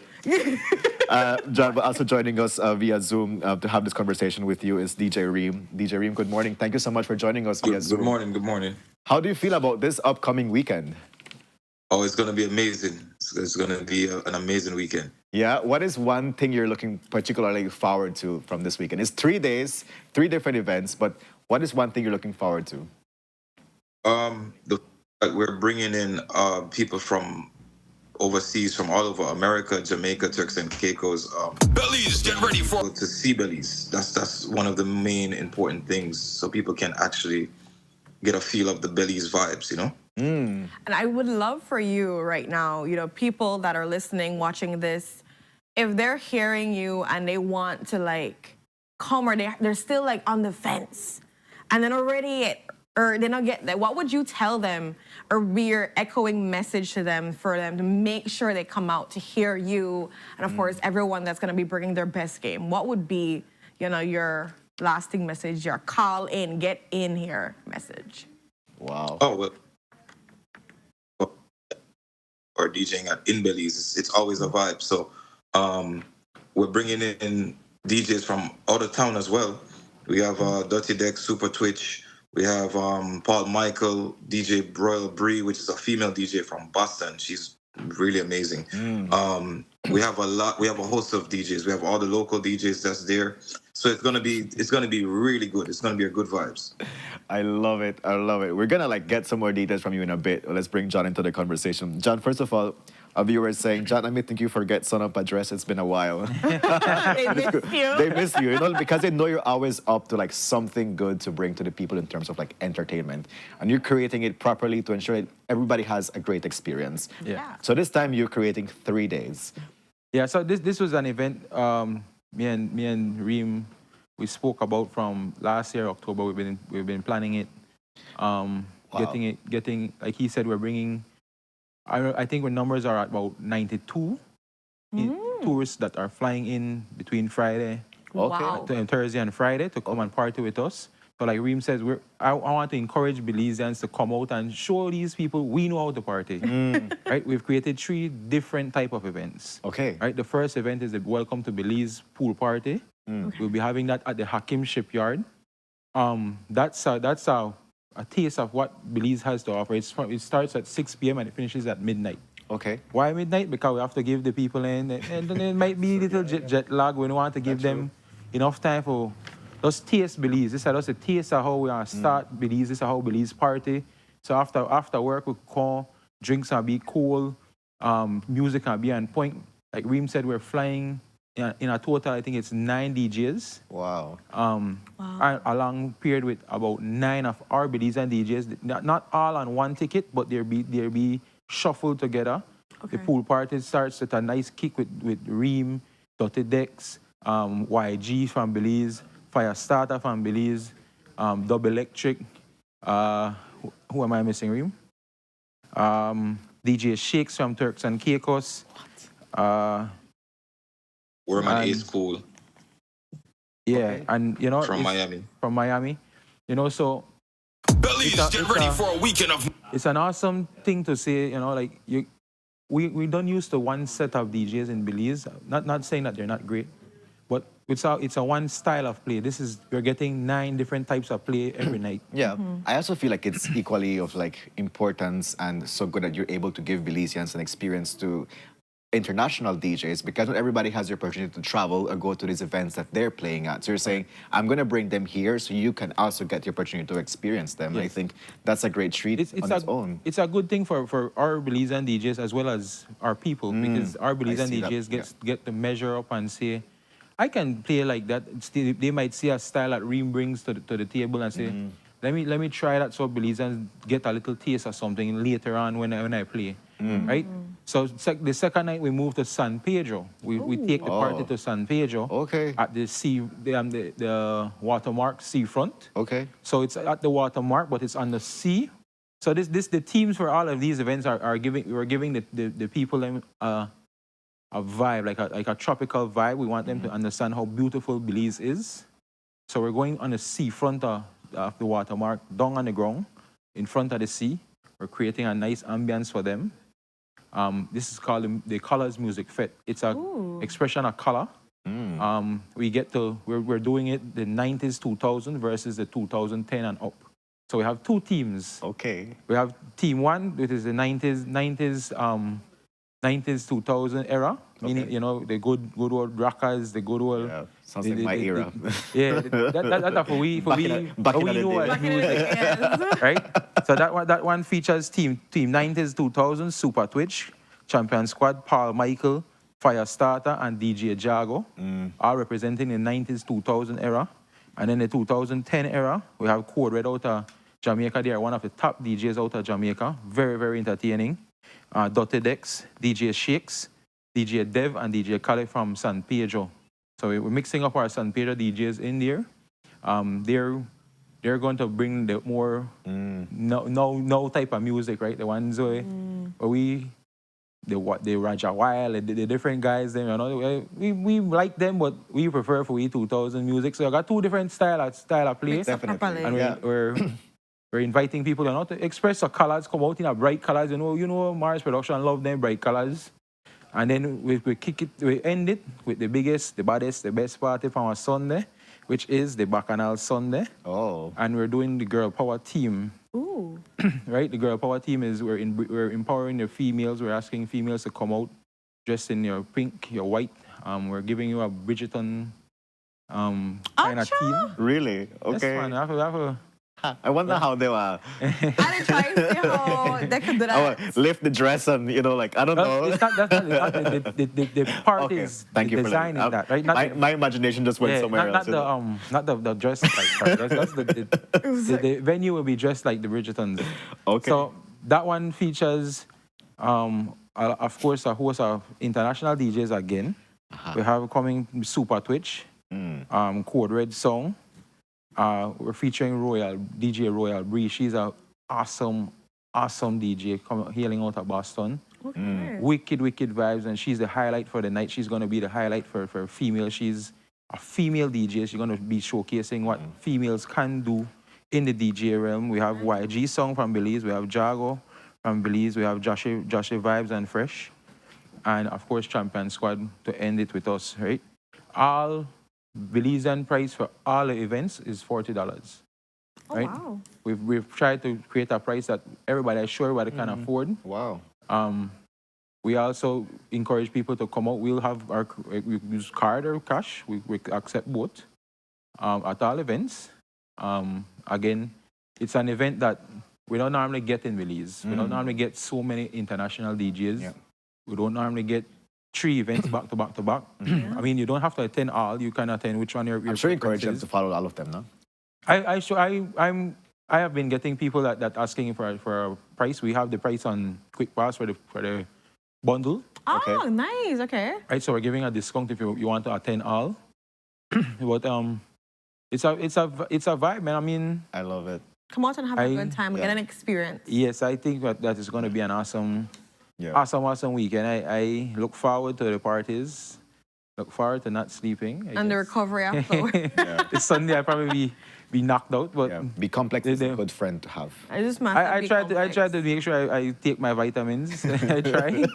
John, but also joining us via Zoom to have this conversation with you is DJ Reem. DJ Reem, good morning. Thank you so much for joining us via Zoom. Good morning, good morning. How do you feel about this upcoming weekend? Oh, it's going to be amazing. It's going to be an amazing weekend. Yeah, what is one thing you're looking particularly forward to from this weekend? It's 3 days, 3 different events, but what is one thing you're looking forward to? We're bringing in people from overseas, from all over America, Jamaica, Turks and Caicos. Belize, get ready to see Belize. That's one of the main important things, so people can actually get a feel of the Belize vibes, you know? And I would love for you right now, people that are listening, watching this, if they're hearing you and they want to like come, or they're still like on the fence and then already, or they don't get that, what would you tell them or be your echoing message to them for them to make sure they come out to hear you? And of course, everyone that's going to be bringing their best game. What would be, your lasting message, your call in, get in here message? Wow. Oh, well. Or DJing in Belize, it's always a vibe. So we're bringing in DJs from out of town as well. We have Dirty Deck, Super Twitch. We have Paul Michael, DJ Broil Bree, which is a female DJ from Boston. She's really amazing. We have a host of DJs. We have all the local DJs that's there. So it's gonna be really good. It's gonna be a good vibes. I love it. I love it. We're gonna get some more details from you in a bit. Let's bring John into the conversation. John, first of all, a viewer is saying, John, I may think you forget Sunup address. It's been a while. They miss you. They miss you, because they know you're always up to something good to bring to the people in terms of entertainment, and you're creating it properly to ensure that everybody has a great experience. Yeah. So this time you're creating 3 days. Yeah. So this was an event. Me and Reem, we spoke about from last year October. We've been planning it, Wow. getting like he said, we're bringing. I think our numbers are at about 92 tourists that are flying in between Friday, and Thursday and Friday to come and party with us. So like Reem says, I want to encourage Belizeans to come out and show these people we know how to party. Right? We've created 3 different type of events. Okay. Right. The first event is the Welcome to Belize pool party. We'll be having that at the Hakim Shipyard. That's a taste of what Belize has to offer. It starts at 6 p.m. and it finishes at midnight. Okay. Why midnight? Because we have to give the people and it might be a little jet lag. We want to give them enough time for just taste Belize. This is just a taste of how we are start Belize. This is how Belize party. So after work, we call, drinks will be cool, music will be on point. Like Reem said, we're flying in a total, I think it's 9 DJs. Wow. Along period with about 9 of our Belizean DJs. Not all on one ticket, but they'll be shuffled together. Okay. The pool party starts with a nice kick with Reem, Dirty Decks, YG from Belize, Firestarter from Belize, Double Electric. Who am I missing, Reem? DJ Shakes from Turks and Caicos. Worman A School. Yeah, and you know, From Miami. From Miami, you know, so Belize, get ready for a weekend of. It's an awesome thing to say, you know, like we don't use the one set of DJs in Belize. Not saying that they're not great, but it's a one style of play. You're getting 9 different types of play every night. Yeah, I also feel like it's equally of like importance and so good that you're able to give Belizeans an experience to international DJs, because not everybody has the opportunity to travel or go to these events that they're playing at. So you're saying, I'm going to bring them here so you can also get the opportunity to experience them. Yes. I think that's a great treat on its own. It's a good thing for our Belizean DJs as well as our people, because our Belizean DJs get to measure up and say, I can play like that. They might see a style that Reem brings to the table and say, let me try that so Belizeans get a little taste of something later on when I play, right? So the second night we moved to San Pedro. We take the party to San Pedro. Okay. At the watermark seafront. Okay. So it's at the watermark, but it's on the sea. So the teams for all of these events we're giving the people a vibe, like a tropical vibe. We want them to understand how beautiful Belize is. So we're going on the seafront of the watermark, down on the ground, in front of the sea. We're creating a nice ambience for them. This is called the Colors Music Fete. It's an expression of color. We're doing it the 90s, 2000 versus the 2010 and up. So we have 2 teams. Okay. We have team 1, which is the 90s, 2000 era. Meaning, you know, the good old rockers, the good old. Yeah, sounds like my era. That's for we know as music, right? So that one features team 90s, 2000, Super Twitch, Champion Squad, Paul Michael, Firestarter, and DJ Jago, all representing the 90s, 2000 era. And then the 2010 era, we have Code Red out of Jamaica. They are one of the top DJs out of Jamaica. Very, very entertaining. Dirty Decks, DJ Shakes, DJ Dev, and DJ Khaled from San Pedro. So we're mixing up our San Pedro DJs in there. They're going to bring the more no type of music, right? The ones where the Raja Wild, the different guys, them, you know, we like them, but we prefer for 2000 music. So I got 2 different style of play. Definitely. And we're inviting people, you know, to express the colors, come out in a bright colors. You know, Mars Production love them bright colors. And then we end it with the biggest, the baddest, the best party from our Sunday, which is the Bacchanal Sunday. Oh. And we're doing the Girl Power team. Ooh. Right? The Girl Power team is we're empowering the females. We're asking females to come out dressed in your pink, your white. We're giving you a Bridgerton kind of team. Really? Okay. Yes, man. I wonder how they were. I didn't try to see how they could do that. Lift the dress and, you know, like, I don't know. That's not the part is Thank you designing for that, right? My imagination just went somewhere else. Not the dress like part. That's the venue will be dressed like the Bridgertons. Okay. So that one features, of course, a host of international DJs again. We have coming Super Twitch, Code Red Song. We're featuring DJ Royal Bree. She's an awesome DJ hailing out of Boston. Okay. Wicked vibes, and she's the highlight for the night. She's going to be the highlight for female. She's a female DJ. She's going to be showcasing what females can do in the DJ realm. We have YG Song from Belize. We have Jago from Belize. We have Joshie Vibes and Fresh. And, of course, Champion Squad to end it with us, right? All Belizean price for all the events is $40. Right? Wow. We've tried to create a price that everybody can afford. Wow. We also encourage people to come out. We use card or cash. We accept both at all events. Again, it's an event that we don't normally get in Belize. We don't normally get so many international DJs. Yeah. We don't normally get 3 events back to back to back. I mean, you don't have to attend all. You can attend which one your I'm sure you encourage them to follow all of them, no? I have been getting people that asking for a price. We have the price on Quick Pass for the bundle. Oh, nice. Okay. Right, so we're giving a discount if you want to attend all. But it's a vibe, man. I mean, I love it. Come out and have a good time, get an experience. Yes, I think that is going to be an awesome weekend. I look forward to the parties. Look forward to not sleeping. And the recovery afterwards. This Sunday I'll probably be knocked out, but be complex is a good friend to have. I try to make sure I take my vitamins. I try.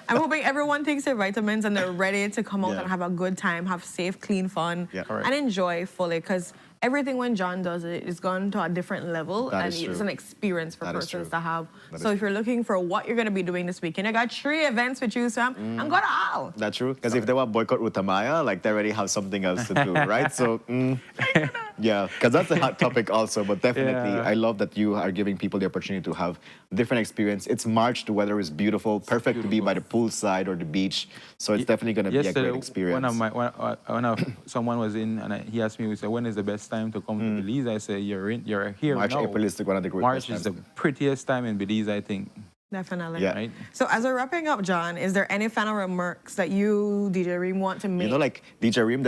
I'm hoping everyone takes their vitamins and they're ready to come out and have a good time, have safe, clean fun, and enjoy fully. Because everything when John does it is gone to a different level, and it's an experience for persons to have. So if you're looking for what you're going to be doing this weekend, I got 3 events with you, Sam. I'm going to all. That's true. Because if they want boycott Ruta Maya, like they already have something else to do, right? So, yeah, because that's a hot topic also. But definitely, I love that you are giving people the opportunity to have different experience. It's March, the weather is beautiful, perfect to be by the poolside or the beach. So it's definitely going to be a great experience. Someone was in and he asked me, when is the best time to come to Belize? I said, you're here March, now. April is one of the great March is the prettiest time in Belize, I think. Definitely. Yeah. Right? So as we're wrapping up, John, is there any final remarks that you, DJ Reem, want to make? You know, like DJ Reem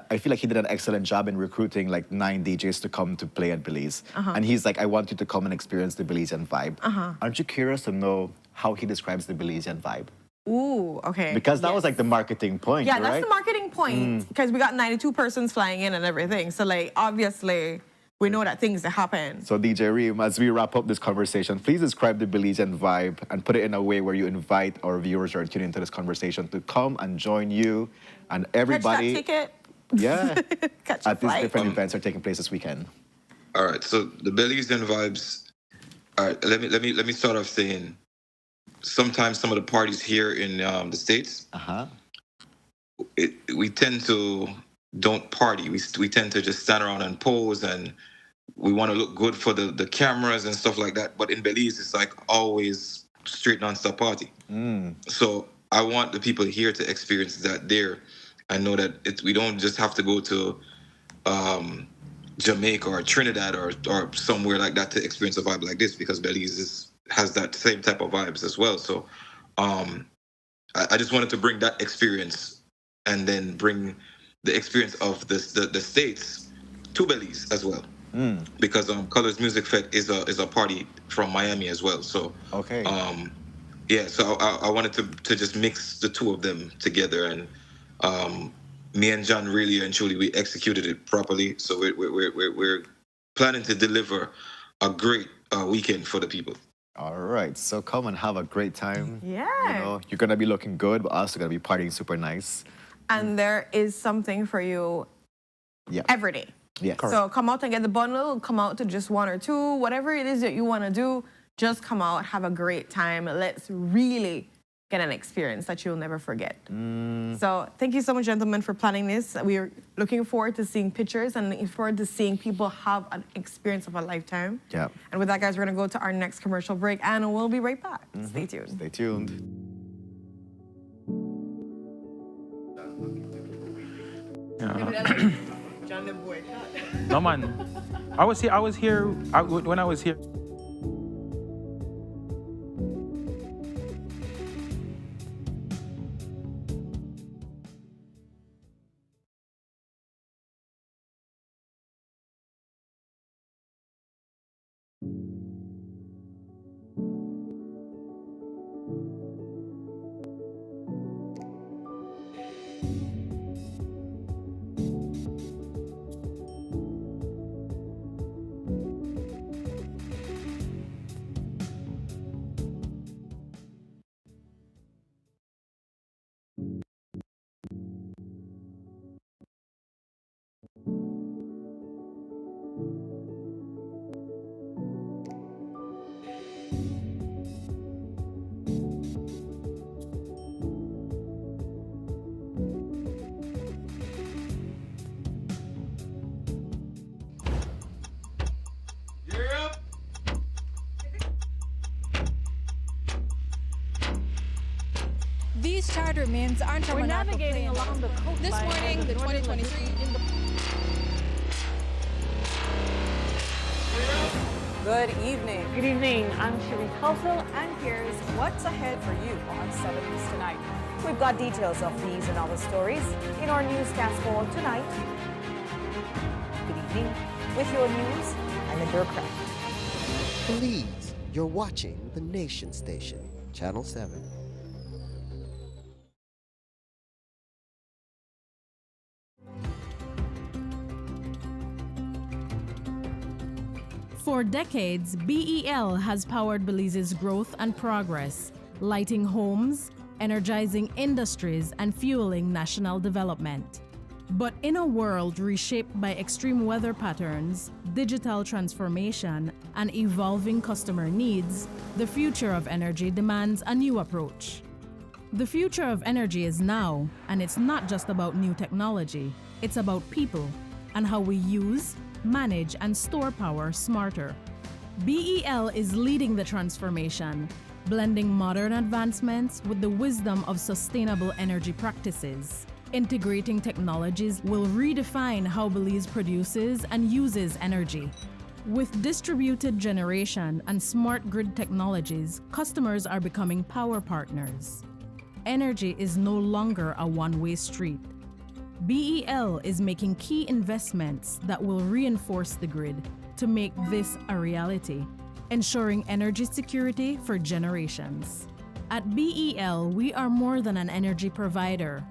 I feel like he did an excellent job in recruiting like 9 DJs to come to play at Belize. And he's like, I want you to come and experience the Belizean vibe. Aren't you curious to know how he describes the Belizean vibe? Ooh, okay. Because that was like the marketing point, yeah, right? that's the marketing point. Because we got 92 persons flying in and everything. So like, obviously, we know that things happen. So DJ Reem, as we wrap up this conversation, please describe the Belizean vibe and put it in a way where you invite our viewers who are tuning into this conversation to come and join you and everybody. Catch that ticket. Yeah. Catch at these different events are taking place this weekend. All right. So the Belizean vibes. All right. Let me start off saying, sometimes some of the parties here in the States, we tend to don't party. We tend to just stand around and pose, and we want to look good for the cameras and stuff like that. But in Belize, it's like always straight non-stop party. So I want the people here to experience that there and know that we don't just have to go to Jamaica or Trinidad or somewhere like that to experience a vibe like this, because Belize has that same type of vibes as well. So I just wanted to bring that experience and then bring the experience of the States to Belize as well. Because Colors Music Fest is a party from Miami as well. So so I wanted to just mix the two of them together, and me and John really and truly we executed it properly. So we're planning to deliver a great weekend for the people. All right, so come and have a great time. Yeah. You know, you're gonna be looking good, but also gonna be partying super nice. And there is something for you every day. Yes. So come out and get the bundle, come out to just 1 or 2, whatever it is that you want to do, just come out, have a great time. Let's really get an experience that you'll never forget. So thank you so much, gentlemen, for planning this. We're looking forward to seeing pictures and looking forward to seeing people have an experience of a lifetime. Yeah. And with that, guys, we're going to go to our next commercial break, and we'll be right back. Stay tuned. Stay tuned. John the boy. No, man. I was here when I was here. These charter mints aren't from We're an apple navigating plane. along the coastline. This morning, the 2023. Good evening. Good evening. I'm Cherie Culsel, and here's what's ahead for you on 7 News Tonight. We've got details of these and other stories in our newscast for tonight. Good evening. With your news, I'm Endure Craft. Belize, you're watching the Nation Station, Channel 7. For decades, BEL has powered Belize's growth and progress, lighting homes, energizing industries, and fueling national development. But in a world reshaped by extreme weather patterns, digital transformation, and evolving customer needs, the future of energy demands a new approach. The future of energy is now, and it's not just about new technology, it's about people and how we use, manage, and store power smarter. BEL is leading the transformation, blending modern advancements with the wisdom of sustainable energy practices. Integrating technologies will redefine how Belize produces and uses energy. With distributed generation and smart grid technologies, customers are becoming power partners. Energy is no longer a one-way street. BEL is making key investments that will reinforce the grid to make this a reality, ensuring energy security for generations. At BEL, we are more than an energy provider.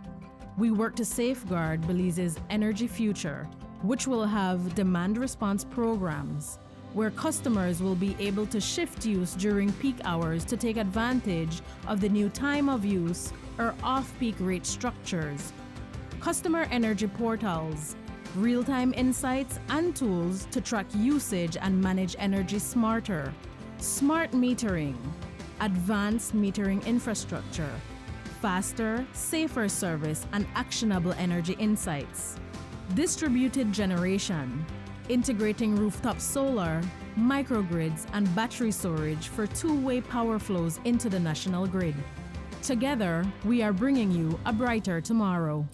We work to safeguard Belize's energy future, which will have demand response programs, where customers will be able to shift use during peak hours to take advantage of the new time of use or off-peak rate structures, customer energy portals, real-time insights and tools to track usage and manage energy smarter, smart metering, advanced metering infrastructure, faster, safer service and actionable energy insights, distributed generation, integrating rooftop solar, microgrids and battery storage for two-way power flows into the national grid. Together, we are bringing you a brighter tomorrow.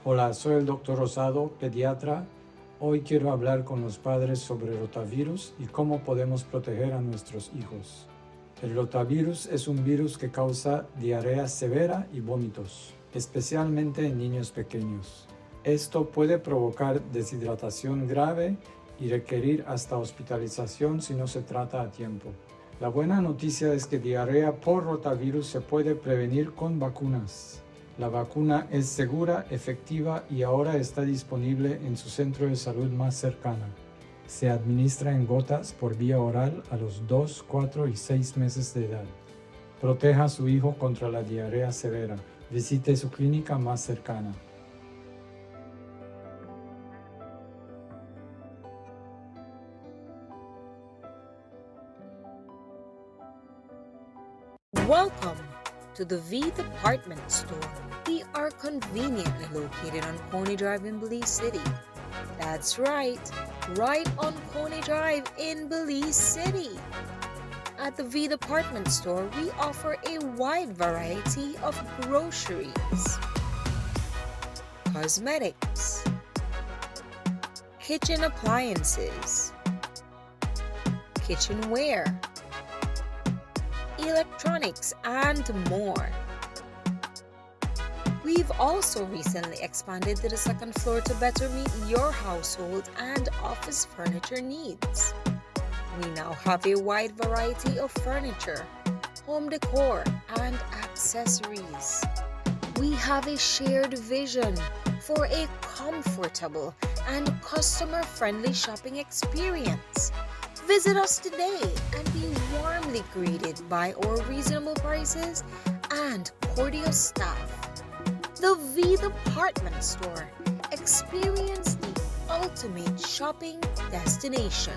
Hola, soy el Dr. Rosado, pediatra. Hoy quiero hablar con los padres sobre rotavirus y cómo podemos proteger a nuestros hijos. El rotavirus es un virus que causa diarrea severa y vómitos, especialmente en niños pequeños. Esto puede provocar deshidratación grave y requerir hasta hospitalización si no se trata a tiempo. La buena noticia es que diarrea por rotavirus se puede prevenir con vacunas. La vacuna es segura, efectiva y ahora está disponible en su centro de salud más cercana. Se administra en gotas por vía oral a los 2, 4 y 6 meses de edad. Proteja a su hijo contra la diarrea severa. Visite su clínica más cercana. Welcome to the V Department Store. We are conveniently located on Coney Drive in Belize City. That's right on Coney Drive in Belize City. At the V Department Store, we offer a wide variety of groceries, cosmetics, kitchen appliances, kitchenware, electronics, and more. We've also recently expanded to the second floor to better meet your household and office furniture needs. We now have a wide variety of furniture, home decor, and accessories. We have a shared vision for a comfortable and customer-friendly shopping experience. Visit us today and be warmly greeted by our reasonable prices and cordial staff. The V Department Store. Experience the ultimate shopping destination.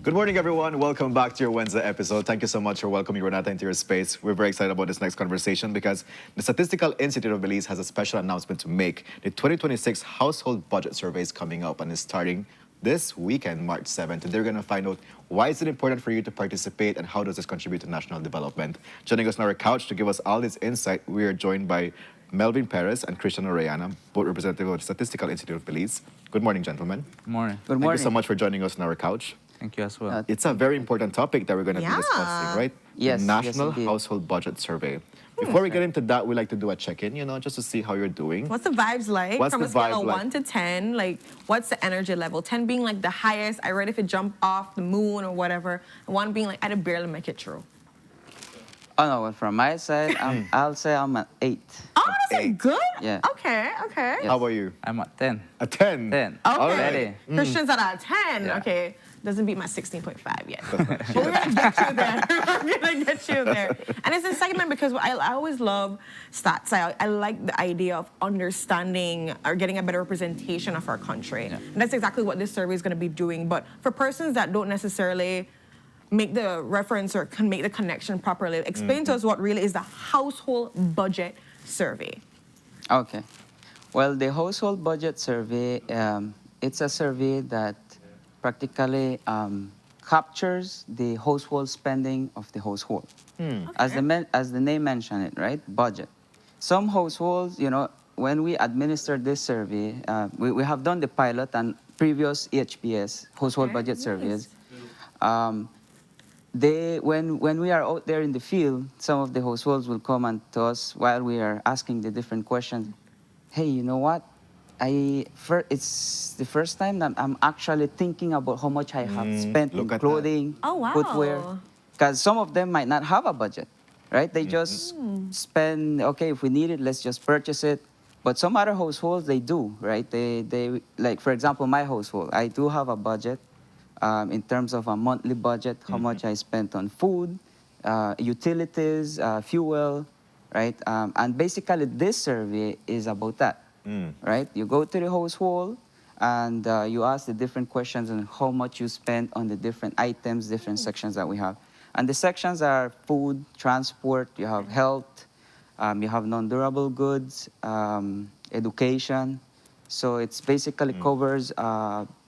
Good morning, everyone. Welcome back to your Wednesday episode. Thank you so much for welcoming Renata into your space. We're very excited about this next conversation because the Statistical Institute of Belize has a special announcement to make. The 2026 Household Budget Survey is coming up and is starting this weekend, March 7th. And they're going to find out why is it important for you to participate and how does this contribute to national development. Joining us on our couch to give us all this insight, we are joined by Melvin Perez and Christian Orellana, both representatives of the Statistical Institute of Belize. Good morning, gentlemen. Good morning. Thank you so much for joining us on our couch. Thank you as well. It's a very important topic that we're going to be discussing, right? Yes, The National yes, indeed. Household Budget Survey. Before we get into that, we like to do a check-in, just to see how you're doing. What's the vibes like? What's From the a scale vibe of like? 1 to 10, like, what's the energy level? 10 being like the highest, I ready to jump off the moon or whatever. And 1 being like, I would barely make it through. Oh no, well, from my side, I'll say I'm at 8. Oh, that's a good? Yeah. Okay. How about you? I'm at 10. A 10? 10. Okay. Already. Christian's at a 10. Yeah. Okay. Doesn't beat my 16.5 yet. But we're going to get you there. We're going to get you there. And it's a segment because I always love stats. I like the idea of understanding or getting a better representation of our country. Yeah. And that's exactly what this survey is going to be doing. But for persons that don't necessarily make the reference or can make the connection properly, explain to us what really is the Household Budget Survey. Okay. Well, the Household Budget Survey, it's a survey that practically captures the household spending of the household. As the name mentioned it, right? Budget. Some households, when we administered this survey, we have done the pilot and previous EHPS, household budget surveys. When we are out there in the field, some of the households will come and to us while we are asking the different questions. Hey, you know what? It's the first time that I'm actually thinking about how much I have spent on clothing, footwear. Because some of them might not have a budget, right? They just spend, okay, if we need it, let's just purchase it. But some other households, they do, right? They like, for example, my household, I do have a budget in terms of a monthly budget, how much I spent on food, utilities, fuel, right? And basically, this survey is about that. Right? You go to the household and you ask the different questions on how much you spend on the different items, different sections that we have. And the sections are food, transport, you have health, you have non-durable goods, education. So it's basically covers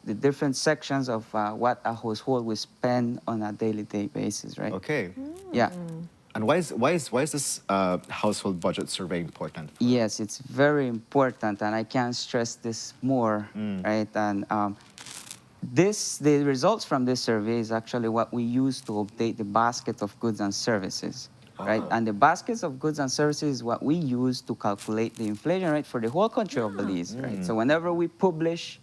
the different sections of what a household will spend on a daily basis, right? Okay. Yeah. And why is this household budget survey important? Yes, it's very important, and I can't stress this more, right? And the results from this survey is actually what we use to update the basket of goods and services, right? And the baskets of goods and services is what we use to calculate the inflation rate for the whole country of Belize, right? So whenever we publish,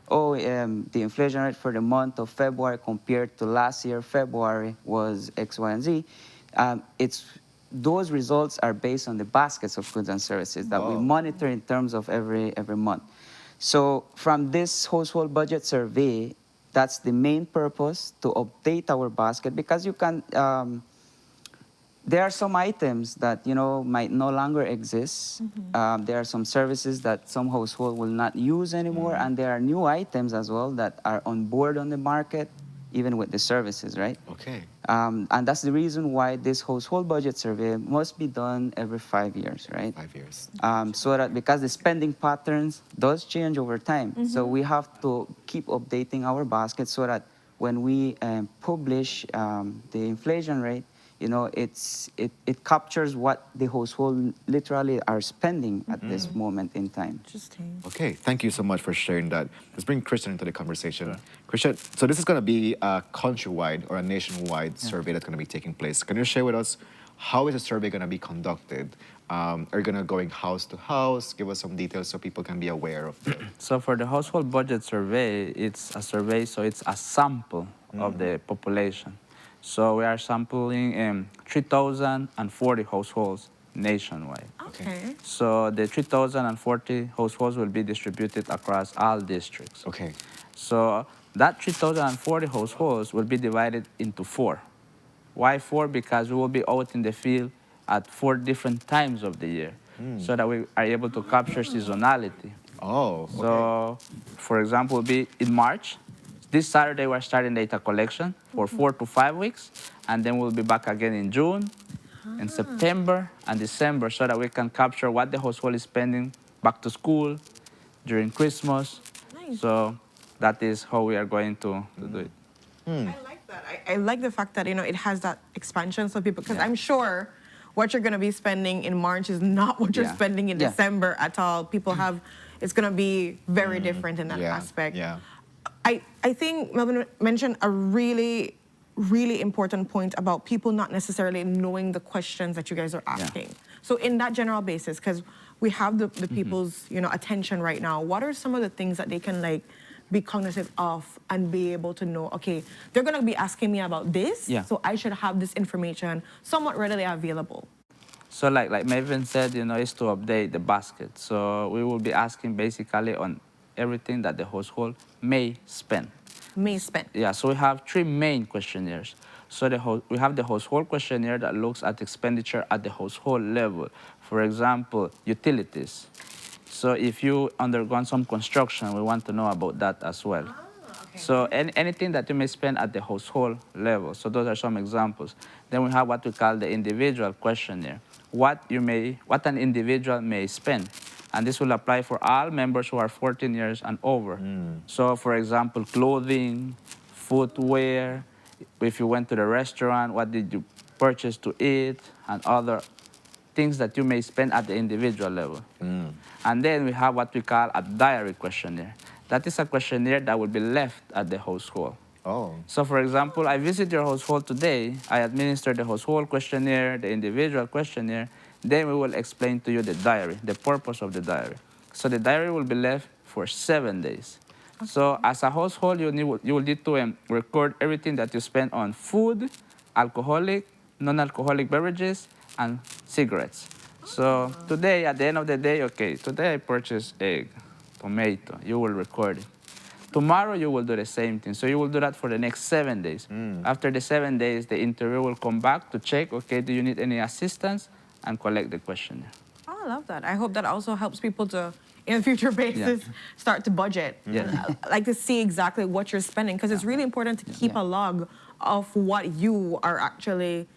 the inflation rate for the month of February compared to last year, February was X, Y, and Z. Those results are based on the baskets of goods and services that we monitor in terms of every month. So from this household budget survey, that's the main purpose, to update our basket, because you can, there are some items that, might no longer exist. There are some services that some household will not use anymore, and there are new items as well that are on board on the market, even with the services, right? Okay. And that's the reason why this household budget survey must be done every 5 years, right? 5 years. So that because the spending patterns does change over time. So we have to keep updating our basket so that when we publish the inflation rate, it captures what the household literally are spending at this moment in time. Interesting. Okay, thank you so much for sharing that. Let's bring Christian into the conversation. Christian, so this is going to be a countrywide or a nationwide survey that's going to be taking place. Can you share with us how is the survey going to be conducted? Are you going to going house to house? Give us some details so people can be aware of it. So for the household budget survey, it's a survey, so it's a sample of the population. So we are sampling 3,040 households nationwide. Okay. So the 3,040 households will be distributed across all districts. Okay. So that 3,040 households will be divided into 4. Why 4? Because we will be out in the field at 4 different times of the year, so that we are able to capture seasonality. Oh, okay. So, for example, will be in March, this Saturday, we're starting data collection for 4 to 5 weeks, and then we'll be back again in June, in September, and December, so that we can capture what the household is spending back to school, during Christmas. Nice. So that is how we are going to do it. I like that. I like the fact that, it has that expansion so people, because I'm sure what you're going to be spending in March is not what you're spending in December at all. People have, it's going to be very different in that aspect. Yeah. I think Melvin mentioned a really, really important point about people not necessarily knowing the questions that you guys are asking. So in that general basis, because we have the people's, attention right now, what are some of the things that they can be cognizant of and be able to know, okay, they're going to be asking me about this, so I should have this information somewhat readily available? So like Maven said, is to update the basket. So we will be asking basically on everything that the household may spend. May spend. Yeah, so we have 3 main questionnaires. So we have the household questionnaire that looks at expenditure at the household level. For example, utilities. So if you undergone some construction, we want to know about that as well. So anything that you may spend at the household level. So those are some examples. Then we have what we call the individual questionnaire. What an individual may spend. And this will apply for all members who are 14 years and over. So for example, clothing, footwear, if you went to the restaurant, what did you purchase to eat, and other things that you may spend at the individual level. And then we have what we call a diary questionnaire. That is a questionnaire that will be left at the household. So for example, I visit your household today, I administer the household questionnaire, the individual questionnaire, then we will explain to you the diary, the purpose of the diary. So the diary will be left for 7 days. So as a household, you will need to record everything that you spend on food, alcoholic, non-alcoholic beverages, and cigarettes. So today, at the end of the day, okay, today I purchased egg, tomato, you will record it. Tomorrow you will do the same thing. So you will do that for the next 7 days. After the 7 days, the interviewer will come back to check, okay, do you need any assistance, and collect the questionnaire. Oh, I love that. I hope that also helps people to, in a future basis, start to budget. Like to see exactly what you're spending, because it's really important to keep a log of what you are actually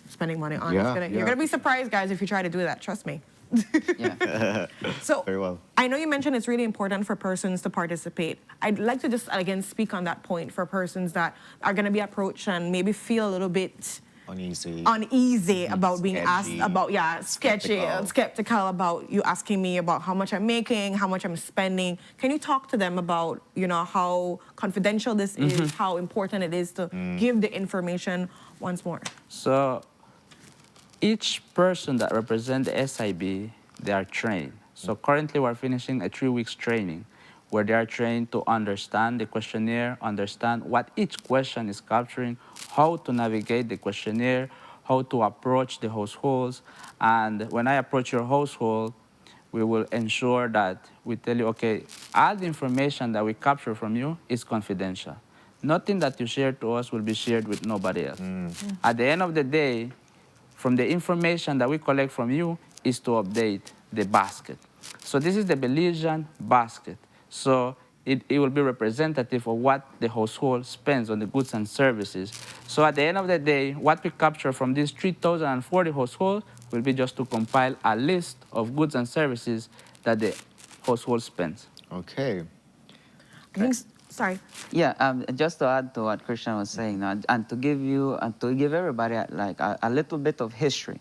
spending money on. You're going to be surprised, guys, if you try to do that. Trust me. So very well. I know you mentioned it's really important for persons to participate. I'd like to just, again, speak on that point for persons that are going to be approached and maybe feel a little bit uneasy about being asked about, skeptical about you asking me about how much I'm making, how much I'm spending. Can you talk to them about, how confidential this is, how important it is to give the information once more? So each person that represents the SIB, they are trained. So currently we're finishing a 3-week training where they are trained to understand the questionnaire, understand what each question is capturing, how to navigate the questionnaire, how to approach the households. And when I approach your household, we will ensure that we tell you, okay, all the information that we capture from you is confidential. Nothing that you share to us will be shared with nobody else. At the end of the day, from the information that we collect from you is to update the basket. So this is the Belizean basket. So it will be representative of what the household spends on the goods and services. So at the end of the day, what we capture from these 3,040 households will be just to compile a list of goods and services that the household spends. Okay. Sorry. Yeah, just to add to what Christian was saying, and to give everybody a little bit of history,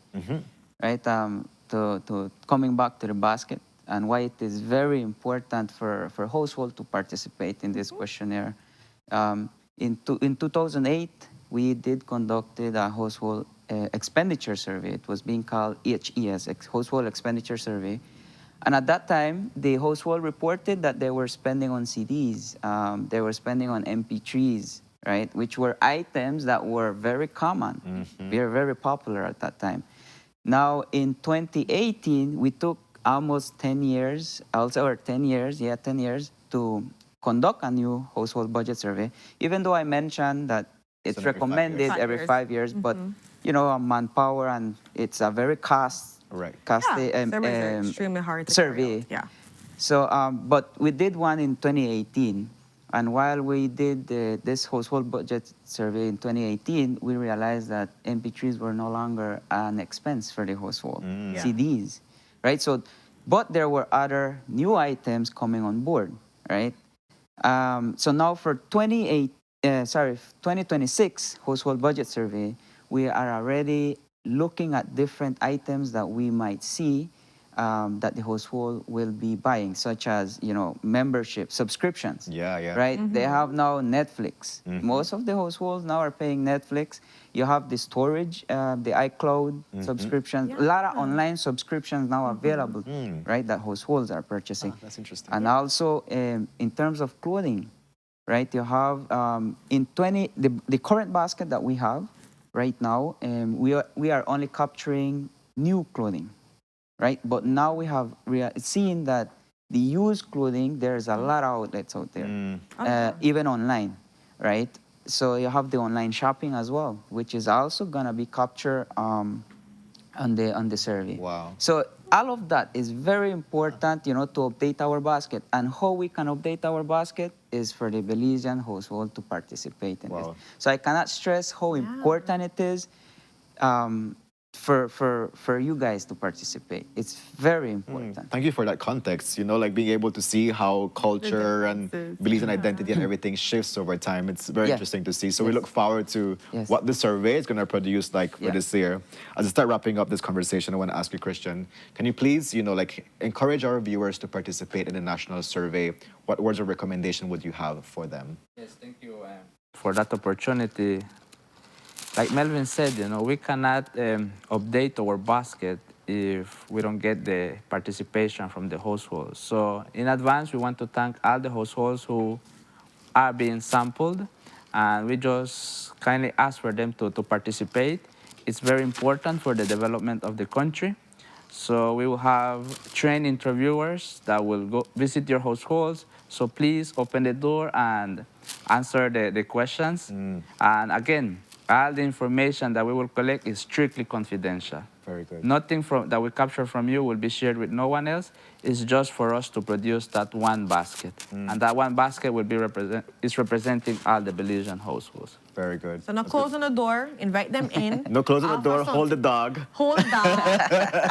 right? To coming back to the basket and why it is very important for household to participate in this questionnaire. In 2008, we did conducted a household expenditure survey. It was being called HES, Household Expenditure Survey. And at that time, the household reported that they were spending on CDs, they were spending on MP3s, right? Which were items that were very common, very popular at that time. Now, in 2018, we took almost 10 years, or 10 years, 10 years to conduct a new household budget survey, even though I mentioned that it's recommended every 5 years, but, manpower, and it's a very extremely hard to survey. Yeah. So, but we did one in 2018 And while we did this household budget survey in 2018, we realized that MP3s were no longer an expense for the household. CDs, right? So, but there were other new items coming on board, right? So now for 2026 household budget survey, we are already looking at different items that we might see that the household will be buying, such as, membership, subscriptions. Right? They have now Netflix. Most of the households now are paying Netflix. You have the storage, the iCloud subscriptions. A lot of online subscriptions now available, right, that households are purchasing. That's interesting. And also, in terms of clothing, right, you have the current basket that we have right now, we are only capturing new clothing. Right, but now we are seeing that the used clothing, there's a lot of outlets out there, even online, right? So you have the online shopping as well, which is also gonna be captured on the survey. Wow. So all of that is very important, to update our basket. And how we can update our basket is for the Belizean household to participate in this. So I cannot stress how important it is. For you guys to participate. It's very important. Thank you for that context. Like being able to see how culture and Belizean identity and everything shifts over time. It's very interesting to see. So we look forward to what the survey is going to produce for this year. As I start wrapping up this conversation, I want to ask you, Christian, can you please, encourage our viewers to participate in the national survey? What words of recommendation would you have for them? Yes, thank you for that opportunity. Like Melvin said, we cannot update our basket if we don't get the participation from the households. So in advance, we want to thank all the households who are being sampled, and we just kindly ask for them to participate. It's very important for the development of the country. So we will have trained interviewers that will go visit your households. So please open the door and answer the questions. And again, all the information that we will collect is strictly confidential. Very good. Nothing that we capture from you will be shared with no one else. It's just for us to produce that one basket. And that one basket will be representing all the Belizean households. Very good. So not closing the door, invite them in. No closing the door, hold the dog. Hold the dog,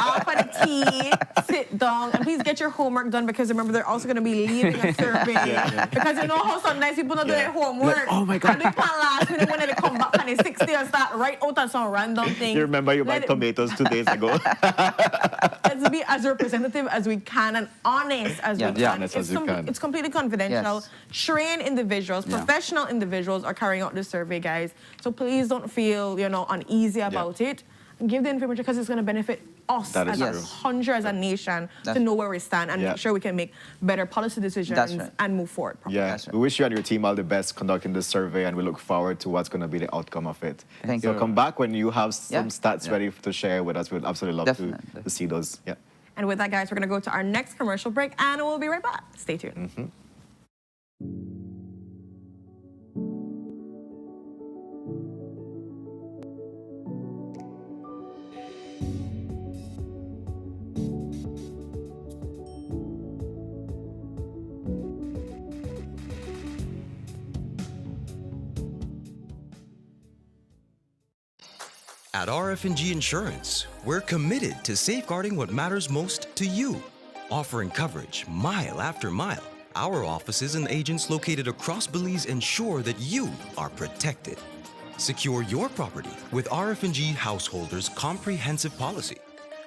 offer the tea, sit down, and please get your homework done, because remember, they're also going to be leaving a survey. Because you know how sometimes people don't do their homework. Like, oh my God. And they plan last minute when they come back and they 60 and start right out on some random thing. You remember you bought tomatoes 2 days ago? Let's be as representative as we can and honest as we can. Honest as you can. It's completely confidential. Trained individuals, professional individuals are carrying out this survey, guys. So please don't feel, uneasy about it. And give the information, because it's going to benefit us as a country, as a nation, to know where we stand and make sure we can make better policy decisions and move forward. We wish you and your team all the best conducting this survey, and we look forward to what's going to be the outcome of it. Thank you. you. Come back when you have some stats ready to share with us. We'd absolutely love to see those. And with that, guys, we're going to go to our next commercial break, and we'll be right back. Stay tuned. At RF&G Insurance, we're committed to safeguarding what matters most to you, offering coverage mile after mile. Our offices and agents located across Belize ensure that you are protected. Secure your property with RF&G Householders Comprehensive Policy.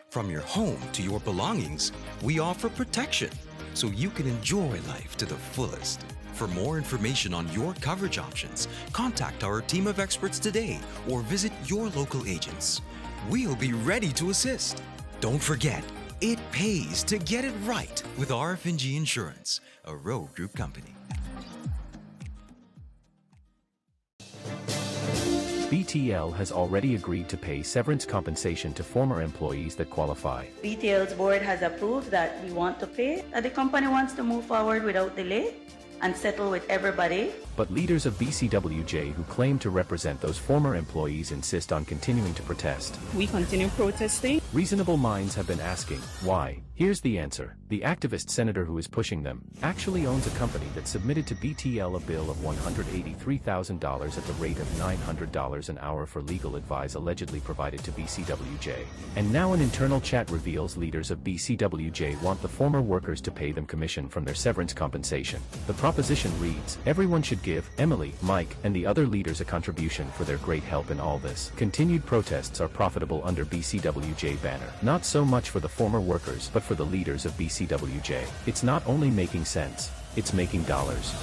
From your home to your belongings, we offer protection so you can enjoy life to the fullest. For more information on your coverage options, contact our team of experts today or visit your local agents. We'll be ready to assist. Don't forget, it pays to get it right with RF&G Insurance, a Rowe Group company. BTL has already agreed to pay severance compensation to former employees that qualify. BTL's board has approved that we want to pay, that the company wants to move forward without delay and settle with everybody But leaders of BCWJ who claim to represent those former employees insist on continuing to protest. We continue protesting. Reasonable minds have been asking, why? Here's the answer. The activist senator who is pushing them actually owns a company that submitted to BTL a bill of $183,000 at the rate of $900 an hour for legal advice allegedly provided to BCWJ. And now an internal chat reveals leaders of BCWJ want the former workers to pay them commission from their severance compensation. The proposition reads, everyone should give Emily, Mike, and the other leaders a contribution for their great help in all this. Continued protests are profitable under BCWJ banner. Not so much for the former workers, but for the leaders of BCWJ. It's not only making sense, it's making dollars.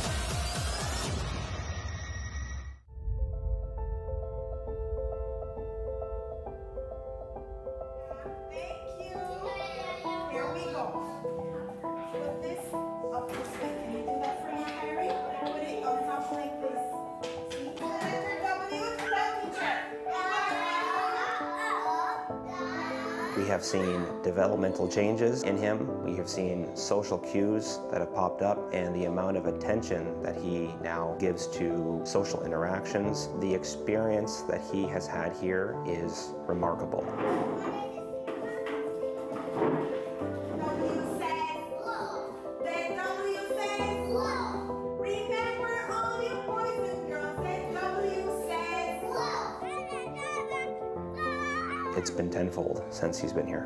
We have seen developmental changes in him. We have seen social cues that have popped up, and the amount of attention that he now gives to social interactions. The experience that he has had here is remarkable. It's been tenfold since he's been here.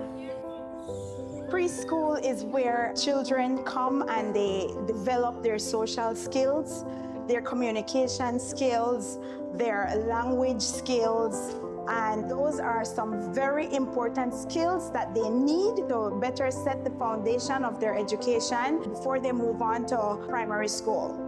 Preschool is where children come and they develop their social skills, their communication skills, their language skills, and those are some very important skills that they need to better set the foundation of their education before they move on to primary school.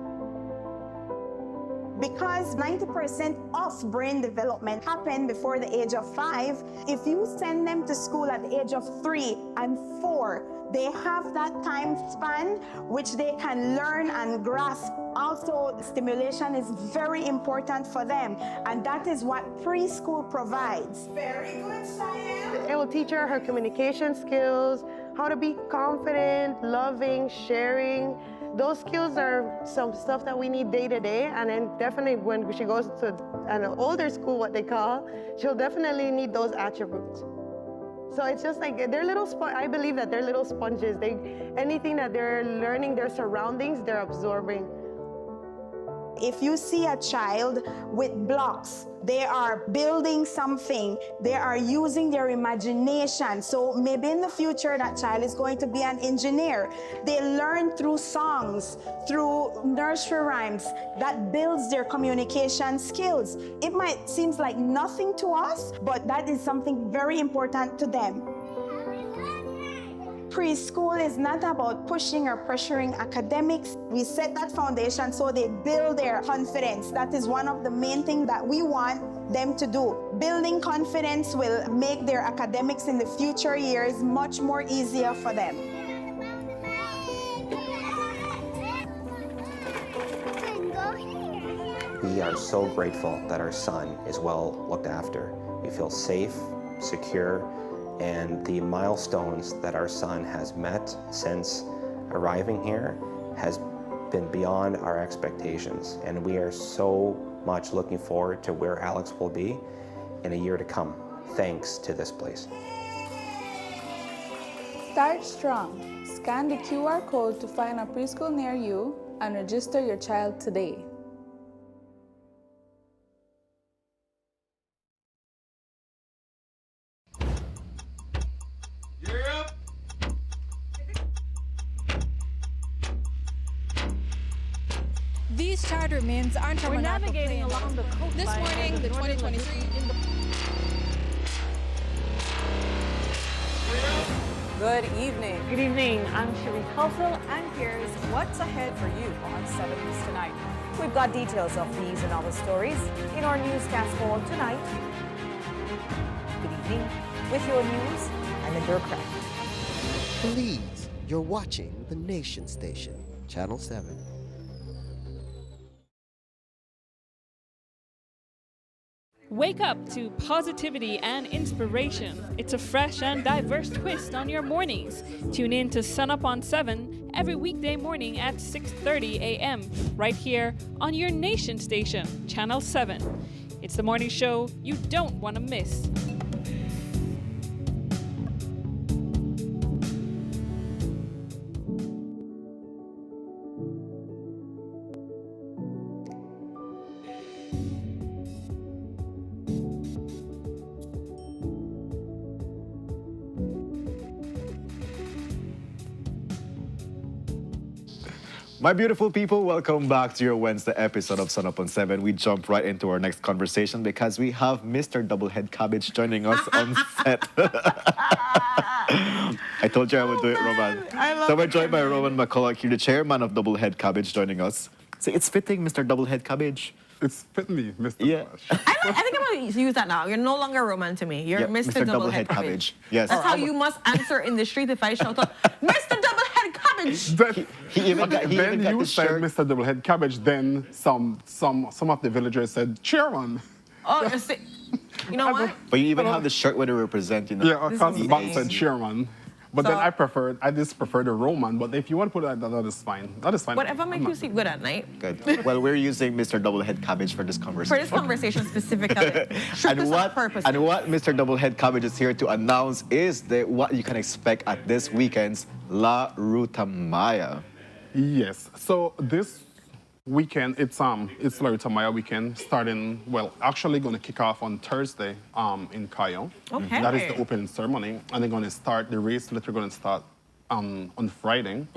Because 90% of brain development happen before the age of 5, if you send them to school at the age of 3 and 4, they have that time span which they can learn and grasp. Also, stimulation is very important for them, and that is what preschool provides. Very good, Cheyenne. It will teach her communication skills, how to be confident, loving, sharing. Those skills are some stuff that we need day to day, and then definitely when she goes to an older school, what they call, she'll definitely need those attributes. So it's just like they're little. I believe that they're little sponges. Anything that they're learning, their surroundings, they're absorbing. If you see a child with blocks, they are building something, they are using their imagination. So maybe in the future that child is going to be an engineer. They learn through songs, through nursery rhymes, that builds their communication skills. It might seem like nothing to us, but that is something very important to them. Preschool is not about pushing or pressuring academics. We set that foundation so they build their confidence. That is one of the main things that we want them to do. Building confidence will make their academics in the future years much more easier for them. We are so grateful that our son is well looked after. We feel safe, secure, and the milestones that our son has met since arriving here has been beyond our expectations. And we are so much looking forward to where Alex will be in a year to come, thanks to this place. Start strong. Scan the QR code to find a preschool near you and register your child today. These charter mints aren't We're navigating along the coastline. This morning, the 2023 Good evening. Good evening. I'm Cherie Culsel, and here's what's ahead for you on 7 News tonight. We've got details of these and other stories in our newscast for tonight. Good evening. With your news, I'm in Durcraft. Belize, you're watching the Nation Station, Channel 7. Wake up to positivity and inspiration. It's a fresh and diverse twist on your mornings. Tune in to Sunup on 7 every weekday morning at 6:30 a.m. right here on your nation station, Channel 7. It's the morning show you don't want to miss. My beautiful people, welcome back to your Wednesday episode of Sun Up on 7. We jump right into our next conversation because we have Mr. Doublehead Cabbage joining us on set. I told you I would do it, Roman. So we're joined by Roman McCulloch here, the chairman of Doublehead Cabbage, joining us. So it's fitting, Mr. Doublehead Cabbage. It's fitting me, Mr. Yeah. I think I'm going to use that now. You're no longer Roman to me. You're Mr. Doublehead Cabbage. Yes. That's how you must answer in the street if I shout out, Mr. Doublehead Cabbage. He even got you said Mr. Doublehead Cabbage, then some of the villagers said, Chairman. Oh, you know what? But you even have the shirt where they represent, you know. Yeah, across the back said Chairman. But then I just prefer the Roman. But if you want to put it like that, is fine. That is fine. Whatever makes you sleep good at night. Good. Well, we're using Mr. Doublehead Cabbage for this conversation. For this conversation specifically. And what Mr. Doublehead Cabbage is here to announce is what you can expect at this weekend's La Ruta Maya. Yes. So this weekend, it's La Ruta Maya weekend, starting, well, actually going to kick off on Thursday in Cayo. Okay. That is the opening ceremony. And they're going to start, the race literally going to start on Friday.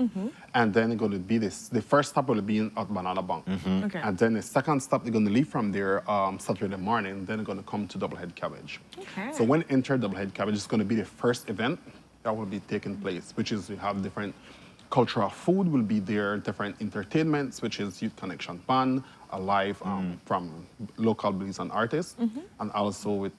And then going to be the first stop will be at Banana Bank. Okay. And then the second stop, they're going to leave from there Saturday morning. Then they're going to come to Doublehead Cabbage. Okay. So when you enter Doublehead Cabbage, it's going to be the first event that will be taking place, which is we have different cultural food will be there, different entertainments, which is Youth Connection Band, a live from local Belize artists, and also with,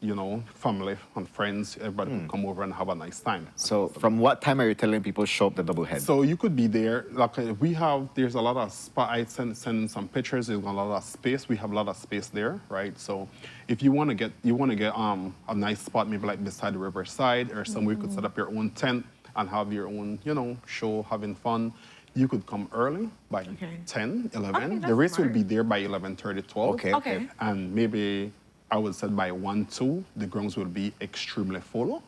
family and friends, everybody will come over and have a nice time. So from what time are you telling people show up the Doublehead? So you could be there, like there's a lot of spot, I send some pictures, there's a lot of space, we have a lot of space there, right? So if you want to get a nice spot, maybe like beside the riverside or somewhere you could set up your own tent and have your own, show, having fun. You could come early by 10, 11. Okay, the race smart. will be there by 11:30, 12. Okay. And maybe, I would say by 1, 2, the grounds will be extremely full.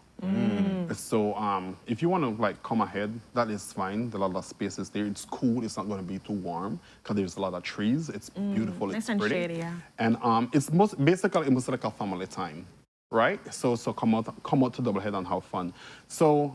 So if you want to come ahead, that is fine. There are a lot of spaces there. It's cool. It's not going to be too warm because there's a lot of trees. It's beautiful. Nice It's and pretty. shady, yeah. And it's basically like a family time, right? So come out to Doublehead and have fun. So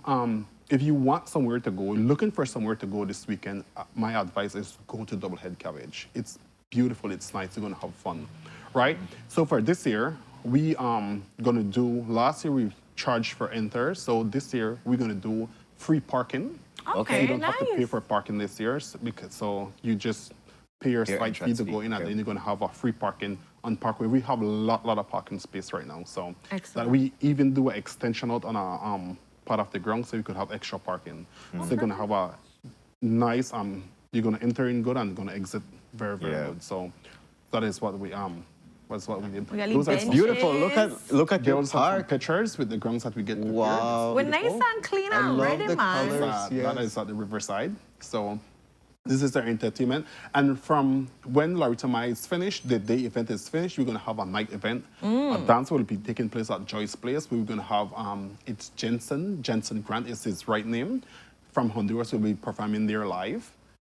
if you want somewhere to go, looking for somewhere to go this weekend, my advice is go to Doublehead Cabbage. It's beautiful. It's nice. You're going to have fun, right? So for this year, we going to do, last year we charged for enter. So this year, we're going to do free parking. Okay, You don't nice. have to pay for parking this year so you just pay your slide fee to go in, and then you're going to have a free parking on Parkway. We have a lot of parking space right now. So that we even do an extension out on a part of the ground so you could have extra parking. So you're going to have a nice, you're going to enter in good and going to exit very, very good. So that is what we did. Those are beautiful. Look at your park. Pictures with the grounds that we get prepared. Wow. We're nice and clean and ready, man. That is at the riverside. So this is our entertainment. And from when La Ruta Maya is finished, the day event is finished, we're going to have a night event. A dance will be taking place at Joyce Place. We're going to have, it's Jensen Grant is his right name. From Honduras will be performing there live.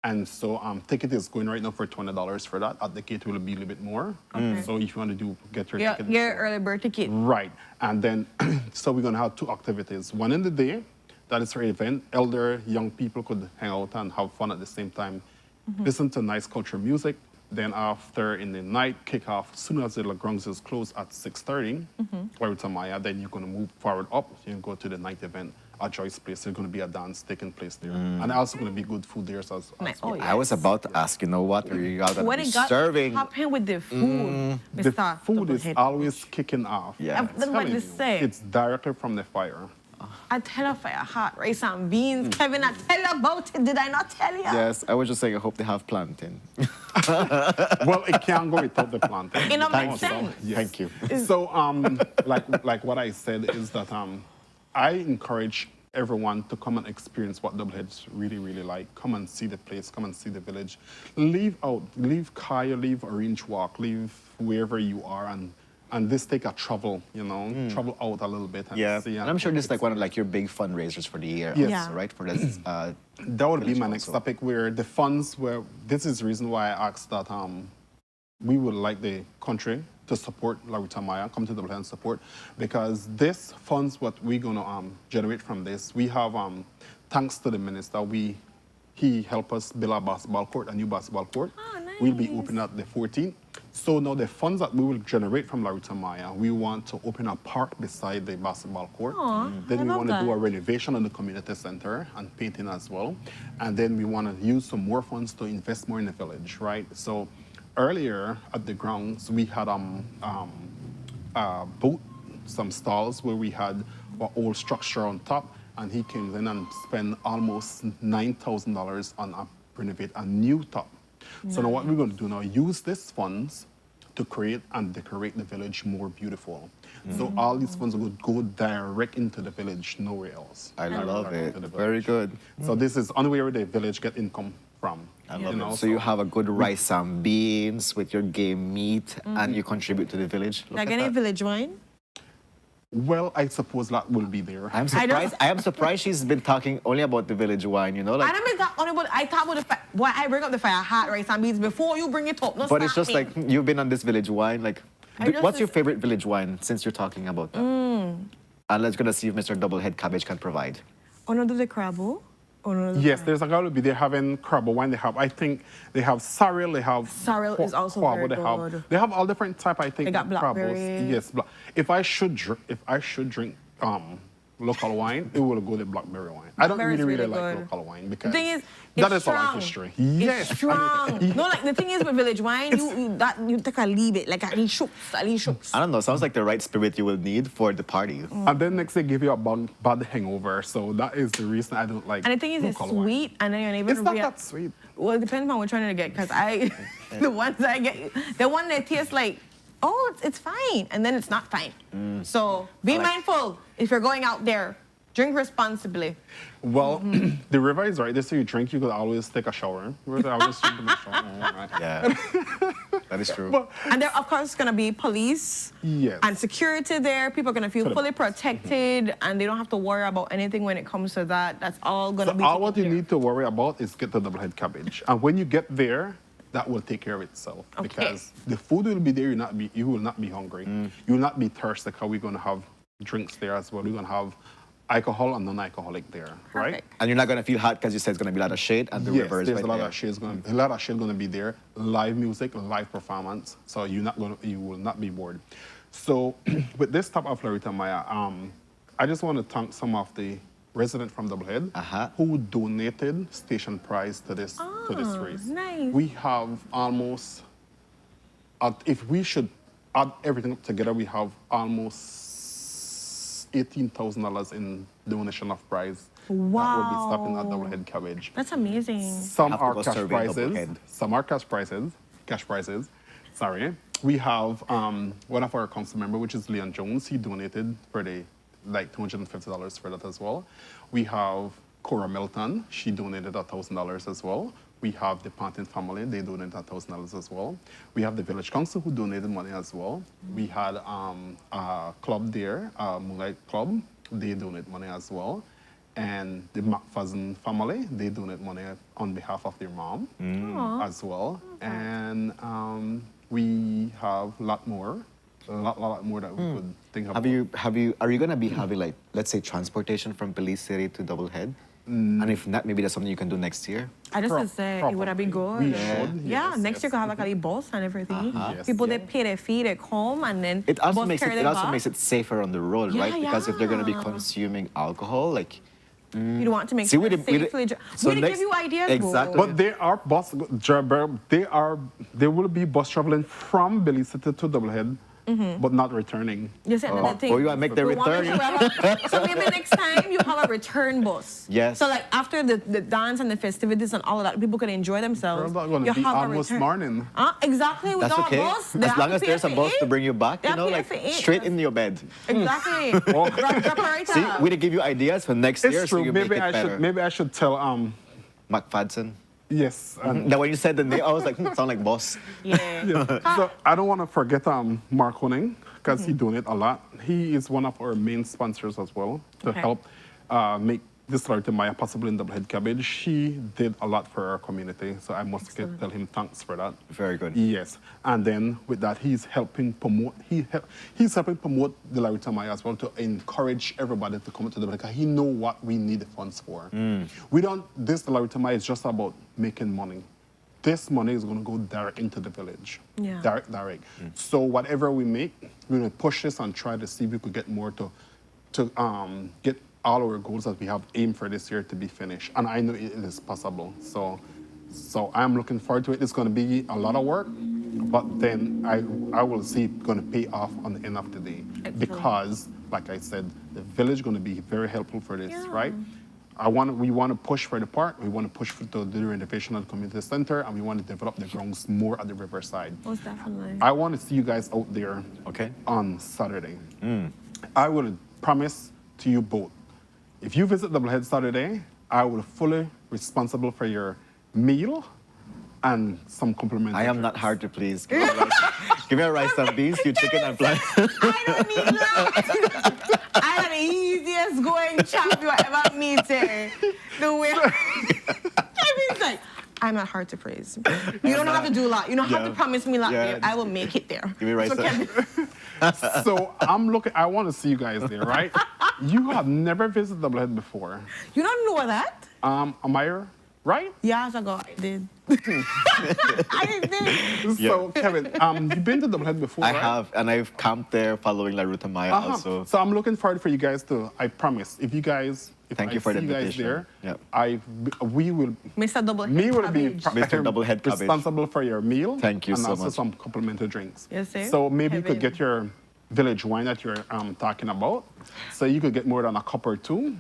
And so ticket is going right now for $20 for that. At the gate, it will be a little bit more. So if you want to get your ticket. Yeah, early bird ticket. Right. And then, so we're going to have 2 activities. One in the day, that is our event. Elder, young people could hang out and have fun at the same time. Listen to nice cultural music. Then after, in the night, kick off. As soon as the grounds is closed at 6:30, La Ruta Maya, then you're going to move forward up. You can go to the night event at Joyce Place. There's going to be a dance taking place there. And also going to be good food there as well. I was about to ask, what are you all going to be serving? What happened with the food, The food is always kicking off. Yeah. What they say? It's directly from the fire. I tell her for your hot rice and beans. Kevin, I tell you about it. Did I not tell you? Yes, I was just saying, I hope they have plantain. Well, it can't go without the plantain. It don't make Also, sense. yes. Thank you. So, like what I said is that I encourage everyone to come and experience what Doublehead's really, really like. Come and see the place, come and see the village. Leave Kaya, leave Orange Walk, leave wherever you are, and this take a travel, travel out a little bit. And see and I'm sure this is like one of like your big fundraisers for the year, Yes. also, right? For this, that would be my next topic, where the funds this is the reason why I asked that we would like the country to support La Ruta Maya, come to Doublehead and support, because this funds what we're gonna generate from this. We have thanks to the minister, he helped us build a new basketball court. Oh, nice. We'll be opening at the 14th. So now the funds that we will generate from La Ruta Maya, we want to open a park beside the basketball court. Then we want to do a renovation on the community center and painting as well. And then we want to use some more funds to invest more in the village, right? So earlier at the grounds, we had some stalls where we had our old structure on top, and he came in and spent almost $9,000 on renovate a new top. So now what we're going to do now, use these funds to create and decorate the village more beautiful. So all these funds will go direct into the village, nowhere else. I love it. Very good. So this is only where the village get income from. I love it. So you have a good rice and beans with your game meat, and you contribute to the village. Like any village wine? Well, I suppose that will be there. I'm surprised. I am surprised she's been talking only about the village wine. You know, like. I don't mean that only about. I talk about the fact. Why I bring up the fire hot rice and beans before you bring it up. No, but it's just me. like you've been on this village wine. Like, what's your favorite village wine? Since you're talking about that, and let's gonna see if Mr. Doublehead Cabbage can provide. Oh no, do the crabble? Oh, no, yes, there's a gonna be. They're having crab wine. They have, I think, they have sorrel. They have sorrel is also very good. They have all different type. I think they got blackberry. Crabbles. Yes, if I should drink local wine, it will go the blackberry wine. I don't really like local wine because the thing is, that is strong. a long history. Yes, it's strong. No, like the thing is with village wine, you take a leave it, like a little shooks. I don't know. Sounds like the right spirit you will need for the party. And then next they give you a bad hangover. So that is the reason I don't like. And the thing is, it's sweet, and then you're even. It's not that sweet. Well, it depends on what you're trying to get. Because the ones I get, the one that tastes like, oh, it's fine, and then it's not fine. So be mindful if you're going out there. Drink responsibly. Well, the river is right there, so you drink, you could always take a shower. Always drink in the shower. Yeah, that is true. And there, of course, going to be police and security there. People are going to feel fully protected, and they don't have to worry about anything when it comes to that. That's all going to be all what you need to worry about is get the Doublehead Cabbage. And when you get there, that will take care of itself. Because the food will be there, you will not be hungry. You will not be thirsty, because we're going to have drinks there as well. We're going to have alcohol and non-alcoholic there, right? And you're not gonna feel hot because you said it's gonna be a lot of shade and the river is there's right a lot there. of shade. A lot of shade gonna be there. Live music, live performance. So you will not be bored. So with this type of La Ruta Maya, I just want to thank some of the residents from Doublehead who donated station prize to this race. Nice. We have almost, if we should add everything up together, we have almost $18,000 in donation of prize. Wow. That will be stopping at Doublehead Cabbage. That's amazing. Some are cash prizes. Some are cash prizes. Sorry. We have one of our council members, which is Leon Jones. He donated for $250 for that as well. We have Cora Milton. She donated $1,000 as well. We have the Pantin family. They donated $1,000 as well. We have the village council who donated money as well. We had a club there, Moonlight Club. They donate money as well. And the McFadden family, they donate money on behalf of their mom as well. And we have a lot more that we could think about. Are you gonna be having, like, let's say, transportation from Belize City to Doublehead? And if not, maybe that's something you can do next year. I just would say it would have been good. We should. Yeah, next year could have like a bus and everything. People they pay their fee, they come, and then it also makes it makes it safer on the road, right? Because if they're gonna be consuming alcohol, like. You don't want to make sure safely. We give you ideas, exactly. But there will be bus traveling from Belize City to Doublehead but not returning. You see another thing. Oh, you want to make the We want return? so maybe next time you have a return bus. Yes. So like after the dance and the festivities and all of that, people can enjoy themselves. We're not going You to be have a almost return. morning. Exactly. We That's got okay. a bus. They As have long to as pay there's a for bus it. to bring you back, They you know, have to like pay for it. straight in your bed. Exactly. Drop her right See, out. we did give you ideas for next year, It's so true. you make Maybe it I better. should. Maybe I should tell McFadden. Yes. That when you said the name, I was like, sound like boss. Yeah. So I don't want to forget Mark Honing, because he donates a lot. He is one of our main sponsors as well to help make this Ruta Maya possible in Doublehead Cabbage. He did a lot for our community, so I must tell him thanks for that. Very good. Yes, and then with that, he's helping promote. He's helping promote the Ruta Maya as well to encourage everybody to come to the because he know what we need the funds for. We don't. This Ruta Maya is just about making money. This money is going to go direct into the village. Yeah. Direct. So whatever we make, we're going to push this and try to see if we could get more to get all our goals that we have aimed for this year to be finished. And I know it is possible. So I'm looking forward to it. It's going to be a lot of work, but then I will see it going to pay off on the end of the day. Excellent. Because, like I said, the village is going to be very helpful for this, right? We want to push for the park. We want to push for the renovation of the community center, and we want to develop the grounds more at the riverside. Most definitely. I want to see you guys out there on Saturday. I will promise to you both, if you visit Doublehead Saturday, I will fully responsible for your meal and some complimentary. I am not hard to please. Give me a rice and beans, you chicken and fly. I don't need that. I'm the easiest going champ you ever meet. The way I mean, like, I'm not hard to praise. You don't have to do a lot. You don't have to promise me a lot there. I will make it there. Give me rice and So I'm looking. I want to see you guys there, right? You have never visited Doublehead before. You don't know that? Am I right? Years ago, I did. I did. So Kevin, you've been to Doublehead before, I right? have, and I've camped there following La Ruta Maya also. So I'm looking forward for you guys to. I promise, if Thank you for the see you guys invitation. there, we will. Mr. Doublehead Me will be Mr. Doublehead Cabbage. responsible for your meal. Thank you and so also much. some complimentary drinks. Yes, sir. So maybe you could Kevin. get your village wine that you're talking about. So you could get more than a cup or two.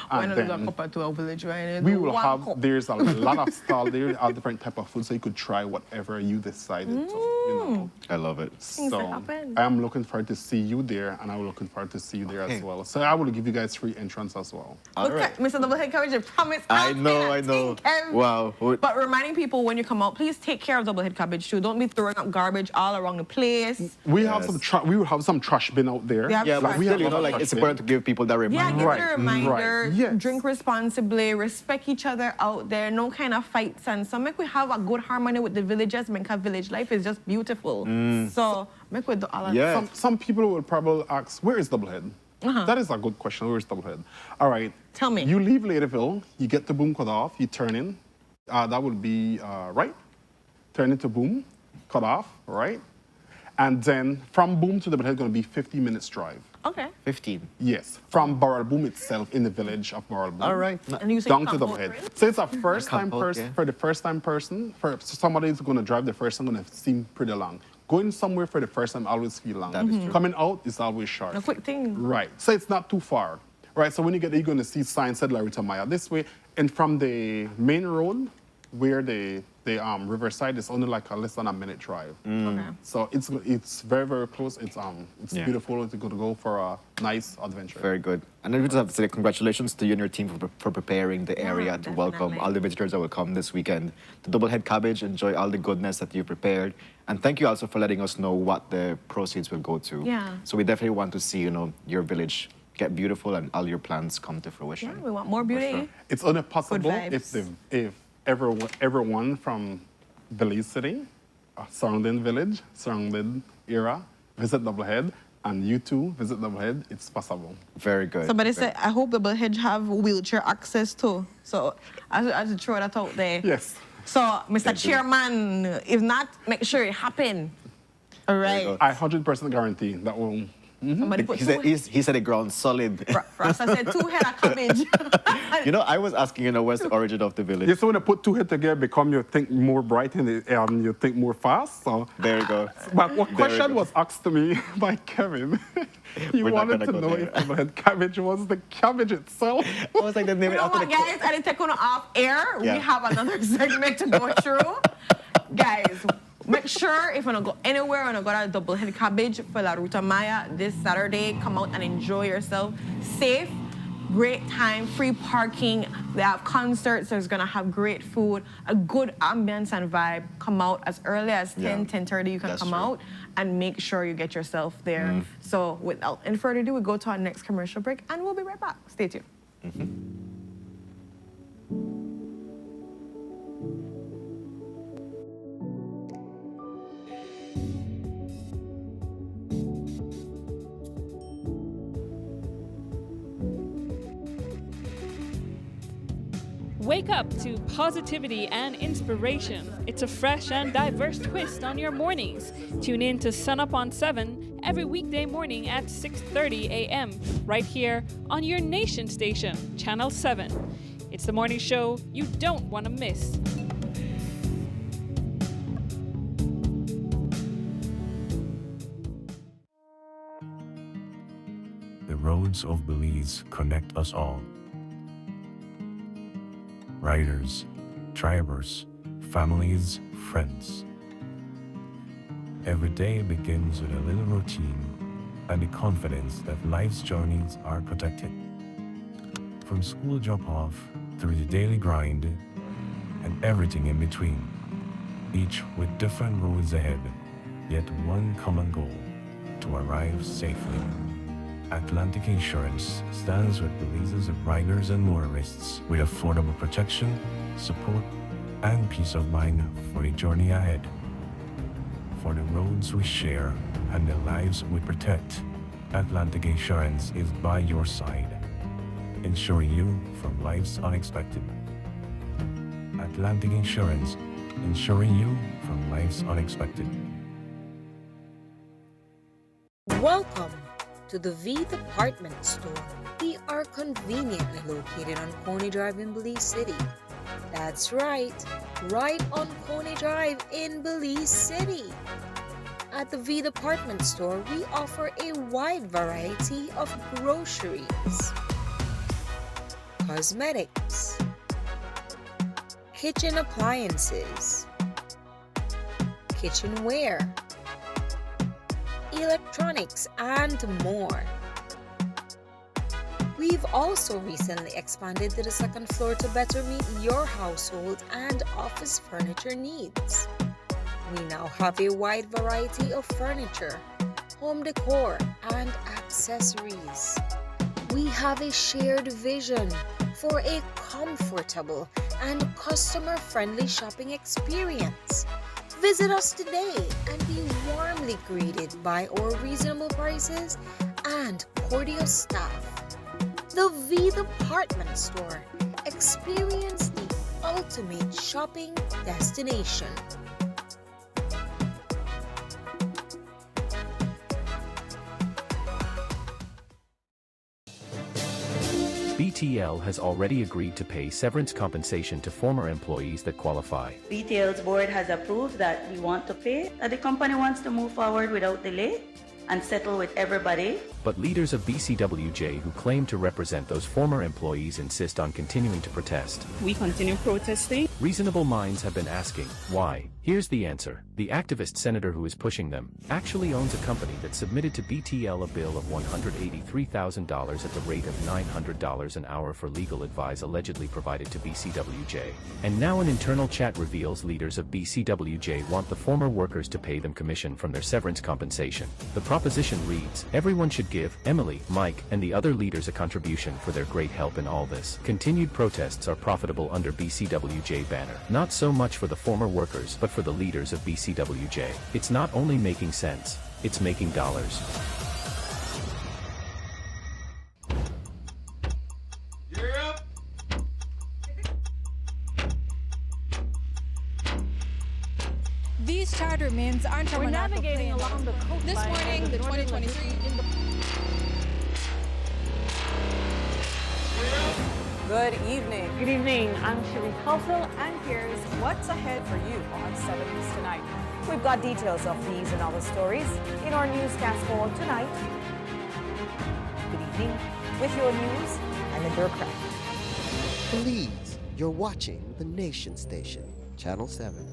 Why And not do a then cup to a village wine? we will One have, cup. there's a lot of stall there, all different type of food, so you could try whatever you decided to, you know. I love it. Things that So happen. I am looking forward to see you there, and I'm looking forward to see you there as well. So I will give you guys free entrance as well. Look at Mr. Doublehead Cabbage, I promise. I know. Wow. But reminding people when you come out, please take care of Doublehead Cabbage too. Don't be throwing up garbage all around the place. We have some. We will have some trash bin out there. Yeah, but we still, have you know, a like trash it's bin. important to give people that Yeah, reminder. give it a reminder. Right. Yes. Drink responsibly, respect each other out there, no kind of fights. And so make we have a good harmony with the villagers, because village life is just beautiful. So make we do all of that. Some people will probably ask, where is Doublehead? That is a good question. Where is Doublehead? All right. Tell me. You leave Ladyville, you get the boom cut off, you turn in. That would be right. Turn into boom, cut off, right? And then from boom to Doublehead going to be 50 minutes drive. Okay. 15. Yes, from Mayoral Boom itself in the village of Mayoral Boom. All right. And you say Down you to can't Doublehead. vote, right? So it's a first-time vote, person, yeah. for the first-time person, for somebody who's going to drive the first time, going to seem pretty long. Going somewhere for the first time always feel long. That is true. Coming out is always short. A quick thing. Right, so it's not too far. Right, so when you get there, you're going to see signs said La Ruta Maya this way, and from the main road, where the riverside is only like less than a minute drive. Okay. So it's very, very close. It's Yeah. beautiful. It's going to go for a nice adventure. Very good. And I just have to say congratulations to you and your team for preparing the area to welcome definitely. all the visitors that will come this weekend. The Doublehead Cabbage, enjoy all the goodness that you prepared. And thank you also for letting us know what the proceeds will go to. Yeah. So we definitely want to see, your village get beautiful and all your plans come to fruition. Yeah, we want more beauty. It's only possible vibes. if everyone from Belize City, surrounding village, surrounding area, visit Doublehead, and you too visit Doublehead. It's possible. Very good. Somebody said, I hope Doublehead have wheelchair access too. So I should throw that out there. Yes. So, Mr. Chairman, if not, make sure it happen. All right. I 100% guarantee that will Somebody put He said it ground solid. Rasta said 2 head of cabbage. You know, I was asking, you know, what's the origin of the village? Yes, so when you put 2 heads together, you think more bright and you think more fast. So. There you go. But what question was asked to me by Kevin? He wanted to know if the head cabbage was the cabbage itself. I was like, they name it after the guys, I didn't take on off air. Yeah. We have another segment to go through. Guys, make sure if you want to go anywhere, you want to go to Double Head Cabbage for La Ruta Maya this Saturday. Come out and enjoy yourself. Safe, great time, free parking. They have concerts. There's going to have great food, a good ambience and vibe. Come out as early as 10:30. You can come out and make sure you get yourself there. So without any further ado, we go to our next commercial break and we'll be right back. Stay tuned. Wake up to positivity and inspiration. It's a fresh and diverse twist on your mornings. Tune in to Sunup on 7 every weekday morning at 6:30 a.m. right here on your nation station, Channel 7. It's the morning show you don't want to miss. The roads of Belize connect us all. Riders, drivers, families, friends. Every day begins with a little routine and the confidence that life's journeys are protected. From school drop-off through the daily grind and everything in between, each with different roads ahead, yet one common goal: to arrive safely. Atlantic Insurance stands with Belize's riders and motorists with affordable protection, support, and peace of mind for the journey ahead. For the roads we share and the lives we protect, Atlantic Insurance is by your side, insuring you from life's unexpected. Atlantic Insurance, insuring you from life's unexpected. Welcome to the V Department Store. We are conveniently located on Coney Drive in Belize City. That's right on Coney Drive in Belize City. At the V Department Store, we offer a wide variety of groceries, cosmetics, kitchen appliances, kitchenware, electronics, and more. We've also recently expanded to the 2nd floor to better meet your household and office furniture needs. We now have a wide variety of furniture, home decor, and accessories. We have a shared vision for a comfortable and customer-friendly shopping experience. Visit us today and be warmly greeted by our reasonable prices and cordial staff. The V Department Store. Experience the ultimate shopping destination. BTL has already agreed to pay severance compensation to former employees that qualify. BTL's board has approved that we want to pay, that the company wants to move forward without delay and settle with everybody. But leaders of BCWJ who claim to represent those former employees insist on continuing to protest. We continue protesting. Reasonable minds have been asking, why? Here's the answer. The activist senator who is pushing them actually owns a company that submitted to BTL a bill of $183,000 at the rate of $900 an hour for legal advice allegedly provided to BCWJ. And now an internal chat reveals leaders of BCWJ want the former workers to pay them commission from their severance compensation. The proposition reads, everyone should give Emily, Mike, and the other leaders a contribution for their great help in all this. Continued protests are profitable under BCWJ banner. Not so much for the former workers, but for the leaders of BCWJ. It's not only making sense, it's making dollars. These charter mints aren't We're navigating along the coastline. This morning, the 2023 Good evening. Good evening. I'm Cherie Culsel, and here's what's ahead for you on 7 News Tonight. We've got details of these and other stories in our newscast for tonight. Good evening. With your news, I'm Indra Craft. Belize, you're watching the Nation Station, Channel 7.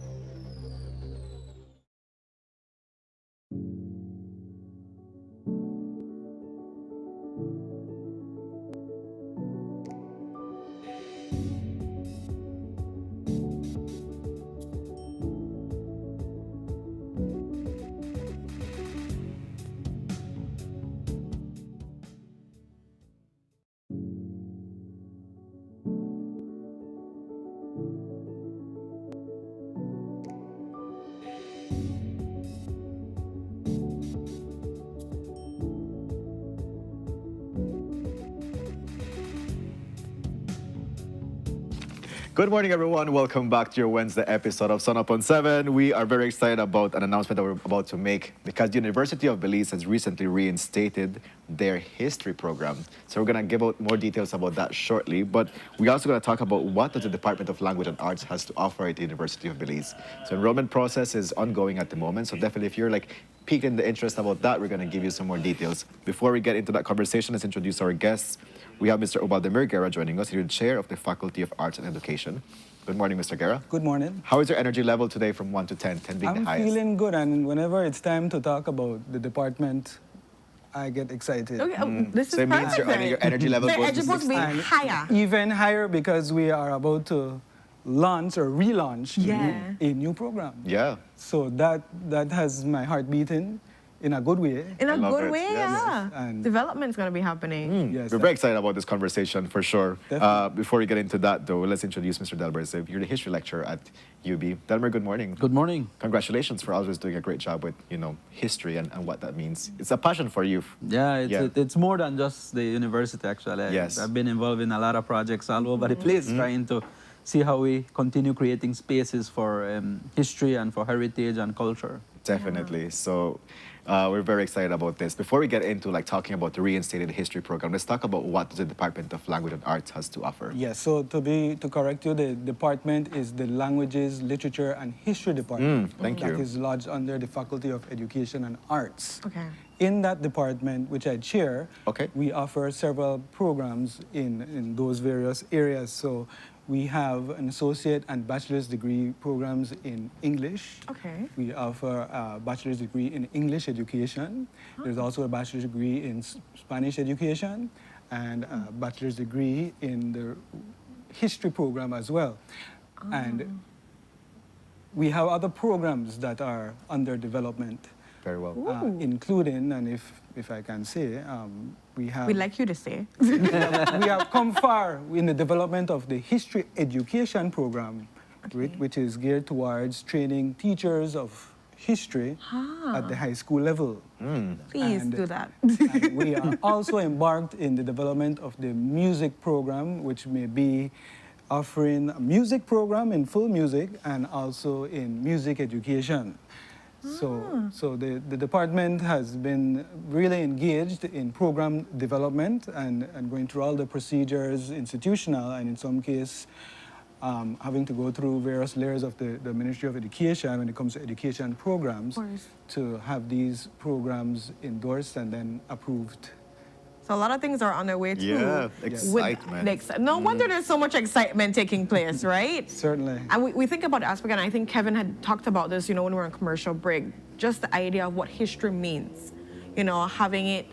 Good morning, everyone. Welcome back to your Wednesday episode of Sunup on 7. We are very excited about an announcement that we're about to make because the University of Belize has recently reinstated their history program. So we're going to give out more details about that shortly. But we're also going to talk about what does the Department of Language and Arts has to offer at the University of Belize. So enrollment process is ongoing at the moment. So definitely if you're piqued in the interest about that, we're going to give you some more details. Before we get into that conversation, let's introduce our guests. We have Mr. Obaldemir Guerra joining us. He's the chair of the Faculty of Arts and Education. Good morning, Mr. Guerra. Good morning. How is your energy level today from 1 to 10, 10 being the highest? I'm feeling good, and whenever it's time to talk about the department, I get excited. Okay, this is So it means perfect. your energy level The goes edge to supposed to be 16. higher. Even higher because we are about to launch or relaunch a new program. Yeah. So that has my heart beating in a good way. In a good it. way, Yes. yeah. And Development's going to be happening. yes, We're very excited about this conversation, for sure. Definitely. Before we get into that, though, let's introduce Mr. Delmer. So you're the history lecturer at UB. Delmer, good morning. Good morning. Congratulations for always doing a great job with, history and what that means. It's a passion for you. Yeah, it's more than just the university, actually. Yes. I've been involved in a lot of projects all over the place, trying to see how we continue creating spaces for history and for heritage and culture. Definitely. So we're very excited about this. Before we get into talking about the reinstated history program, let's talk about what the Department of Language and Arts has to offer. Yes, so to correct you, the department is the Languages, Literature, and History Department. Thank you. That is lodged under the Faculty of Education and Arts. Okay. In that department, which I chair, Okay. we offer several programs in those various areas. So we have an associate and bachelor's degree programs in English. Okay. We offer a bachelor's degree in English education. There's also a bachelor's degree in Spanish education and a bachelor's degree in the history program as well. And we have other programs that are under development. Very well. Including, and if I can say, we have... We'd like you to say. we have come far in the development of the history education program, which is geared towards training teachers of history at the high school level. Please do that. And we are also embarked in the development of the music program, which may be offering a music program in full music and also in music education. So the department has been really engaged in program development and going through all the procedures, institutional, and in some case, having to go through various layers of the Ministry of Education when it comes to education programs to have these programs endorsed and then approved. So a lot of things are on their way too. Yeah, excitement. No wonder there's so much excitement taking place, right? Certainly. And we think about aspect, and I think Kevin had talked about this, when we were on commercial break, just the idea of what history means, having it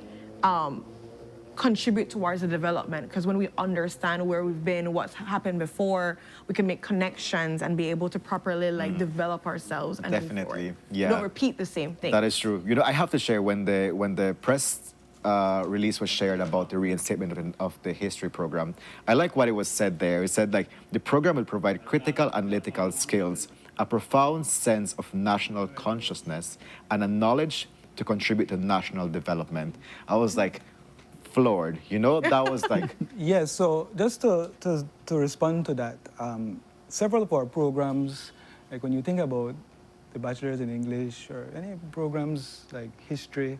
contribute towards the development. Because when we understand where we've been, what's happened before, we can make connections and be able to properly develop ourselves and move forward. Yeah. Don't repeat the same thing. That is true. I have to share when the press release was shared about the reinstatement of the history program. I like what it was said there. It said the program will provide critical analytical skills, a profound sense of national consciousness, and a knowledge to contribute to national development. I was floored. That was Yes, so just to respond to that, several of our programs, like when you think about the bachelor's in English or any programs like history,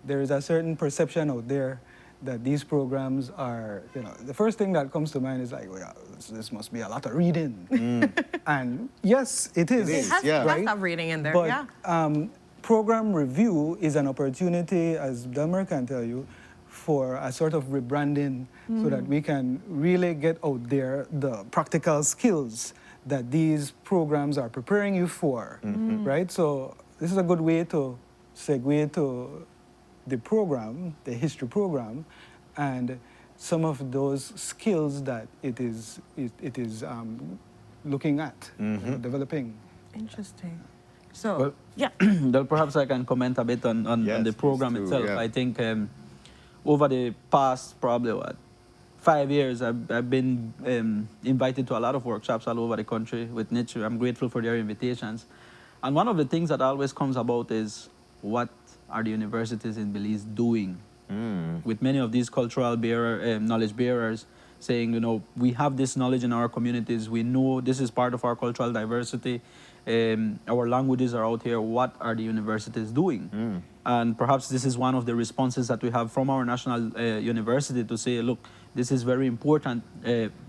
there is a certain perception out there that these programs are, you know, the first thing that comes to mind is like, well, this must be a lot of reading. And yes, it is. It has, right? it has some reading in there, But, yeah. program review is an opportunity, as Delmer can tell you, for a sort of rebranding so that we can really get out there the practical skills that these programs are preparing you for, right? So this is a good way to segue to the program, the history program, and some of those skills that it is looking at, developing. Interesting. So, Well, yeah. well, perhaps I can comment a bit on the program itself. yeah. I think over the past probably 5 years, I've been invited to a lot of workshops all over the country with niche. I'm grateful for their invitations. And one of the things that always comes about is what are the universities in Belize doing with many of these cultural knowledge bearers saying, you know, we have this knowledge in our communities. We know this is part of our cultural diversity. Our languages are out here. What are the universities doing? And perhaps this is one of the responses that we have from our national university to say, look, this is very important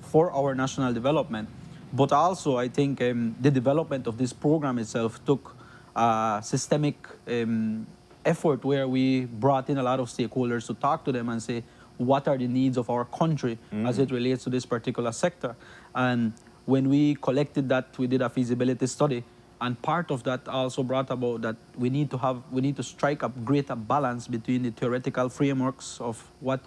for our national development. But also, I think the development of this program itself took a systemic effort where we brought in a lot of stakeholders to talk to them and say, what are the needs of our country as it relates to this particular sector? And when we collected that, we did a feasibility study. And part of that also brought about that we need to strike a greater balance between the theoretical frameworks of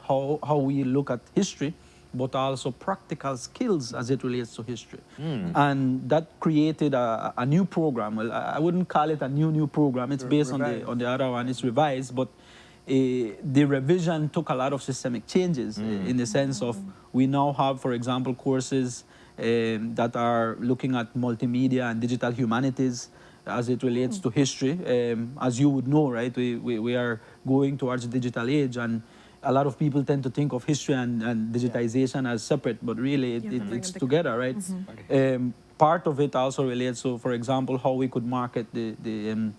how we look at history, but also practical skills as it relates to history. And that created a new program. Well, I wouldn't call it a new program. It's based on the other one. It's revised, but the revision took a lot of systemic changes in the sense of we now have, for example, courses that are looking at multimedia and digital humanities as it relates to history. As you would know, right, we are going towards the digital age, and a lot of people tend to think of history and digitization as separate, but really it's together, right? Part of it also relates to, for example, how we could market the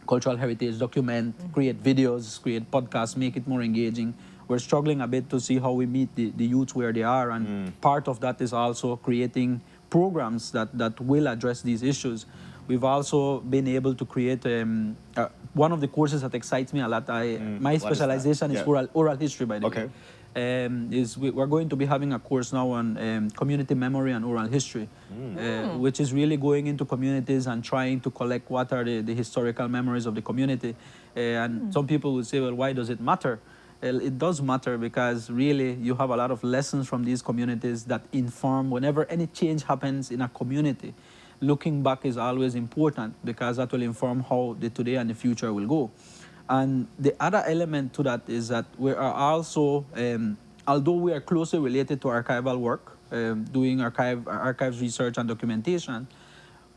cultural heritage, document, create videos, create podcasts, make it more engaging. We're struggling a bit to see how we meet the youth where they are, and part of that is also creating programs that will address these issues. We've also been able to create one of the courses that excites me a lot. My specialization is oral history, by the way. We're going to be having a course now on community memory and oral history, which is really going into communities and trying to collect what are the historical memories of the community. And some people will say, well, why does it matter? Well, it does matter because really you have a lot of lessons from these communities that inform whenever any change happens in a community. Looking back is always important because that will inform how the today and the future will go. And the other element to that is that we are also, although we are closely related to archival work, doing archives research and documentation,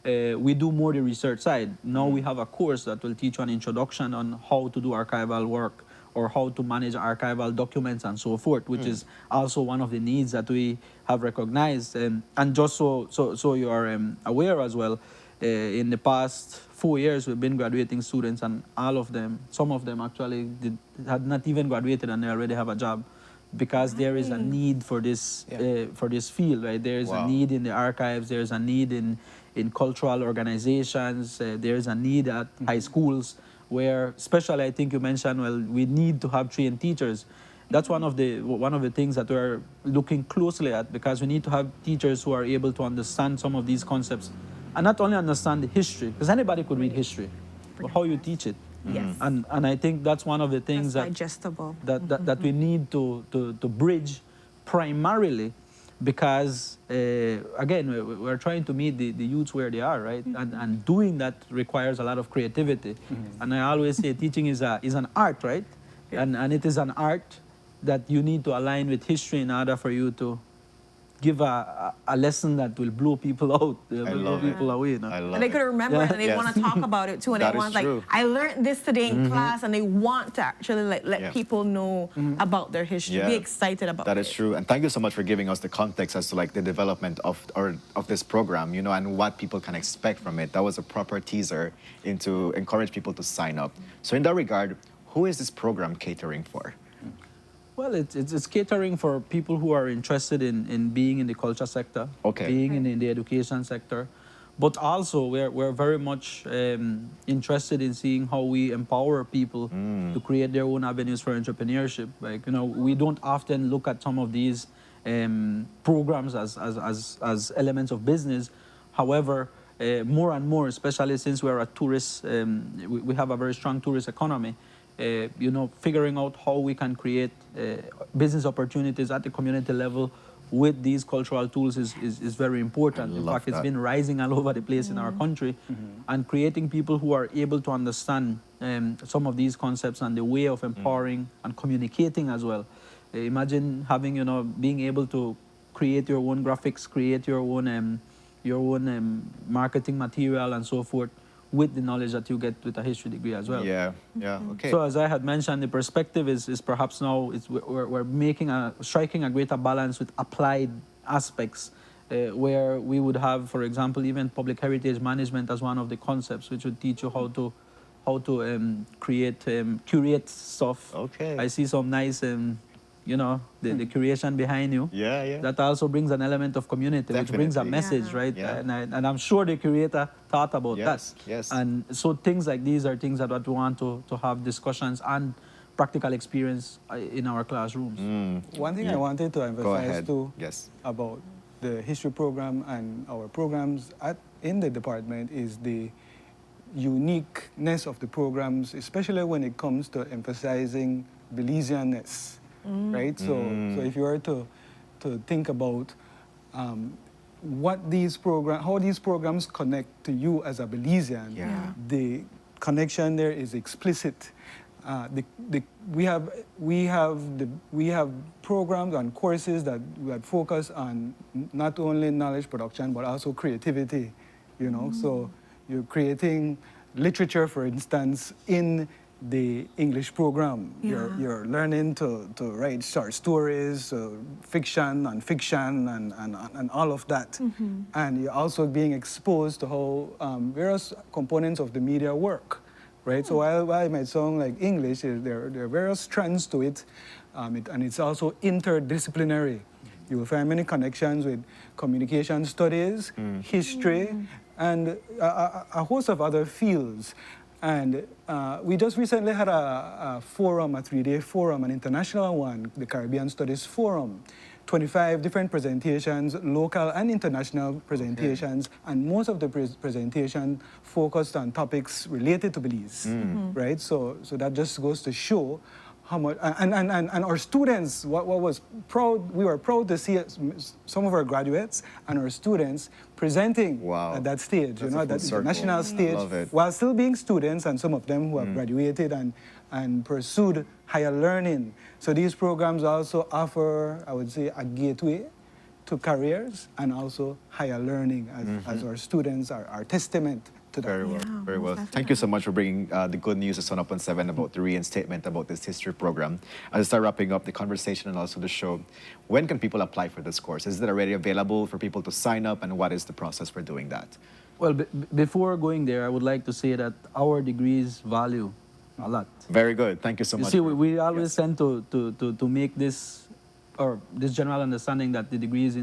we do more the research side. Now we have a course that will teach you an introduction on how to do archival work or how to manage archival documents and so forth, which is also one of the needs that we have recognized. And just so you are aware as well, in the past 4 years, we've been graduating students, and all of them, some of them actually had not even graduated and they already have a job because there is a need for this field, right? There is a need in the archives, there's a need in cultural organizations, there's a need at high schools where, especially I think you mentioned, well, we need to have trained teachers. That's one of the things that we're looking closely at because we need to have teachers who are able to understand some of these concepts. And not only understand the history, because anybody could read history, but how you teach it. Yes. And I think that's one of the things digestible. that we need to bridge primarily because, again, we're trying to meet the youths where they are, right? And doing that requires a lot of creativity. And I always say teaching is an art, right? And it is an art that you need to align with history in order for you to give a lesson that will blow people out, blow people away. You know? And they could remember it and they want to talk about it too. And they want like, I learned this today in class, and they want to actually let people know about their history, be excited about it. That is true. And thank you so much for giving us the context as to like the development of this program, you know, and what people can expect from it. That was a proper teaser into encourage people to sign up. So in that regard, who is this program catering for? Well, it's catering for people who are interested in being in the culture sector, being in the education sector. But also, we're very much interested in seeing how we empower people to create their own avenues for entrepreneurship. Like, you know, we don't often look at some of these programs as elements of business. However, more and more, especially since we're a tourist, we have a very strong tourist economy. You know, figuring out how we can create business opportunities at the community level with these cultural tools is very important. In fact, it's been rising all over the place in our country, and creating people who are able to understand some of these concepts and the way of empowering and communicating as well. Imagine having, you know, being able to create your own graphics, create your own marketing material and so forth, with the knowledge that you get with a history degree as well. Yeah, yeah, okay. So as I had mentioned, the perspective is perhaps now we're striking a greater balance with applied aspects, where we would have, for example, even public heritage management as one of the concepts, which would teach you how to curate stuff. Okay. I see some nice you know, the curation behind you. Yeah, yeah. That also brings an element of community, which brings a message, right? Yeah. And I'm sure the curator thought about that. Yes. And so things like these are things that we want to have discussions and practical experience in our classrooms. One thing I wanted to emphasize too about the history program and our programs in the department is the uniqueness of the programs, especially when it comes to emphasizing Belizeanness. Right? So if you were to think about how these programs connect to you as a Belizean, the connection there is explicit. We have programs and courses that focus on not only knowledge production but also creativity. You know, so you're creating literature, for instance, in the English program. You're learning to write short stories, fiction, non-fiction, and all of that. And you're also being exposed to how various components of the media work, right? So while it might sound like English, there are various strands to it, and it's also interdisciplinary. You will find many connections with communication studies, history, and a host of other fields. And we just recently had a forum, a 3-day forum, an international one, the Caribbean Studies Forum. 25 different presentations, local and international presentations, and most of the presentations focused on topics related to Belize, right? So that just goes to show how much, and our students, what was proud, we were proud to see some of our graduates and our students presenting at that stage, you know, at that international stage, while still being students, and some of them who have graduated and pursued higher learning. So these programs also offer, I would say, a gateway to careers and also higher learning as our students are testament to that. Very well, very well. Thank you so much for bringing the good news to Sunup on 7 about the reinstatement about this history program. As I start wrapping up the conversation and also the show, when can people apply for this course? Is it already available for people to sign up, and what is the process for doing that? Well, before going there, I would like to say that our degrees value a lot. Very good. Thank you so much. You see, we always tend to make this general understanding that the degrees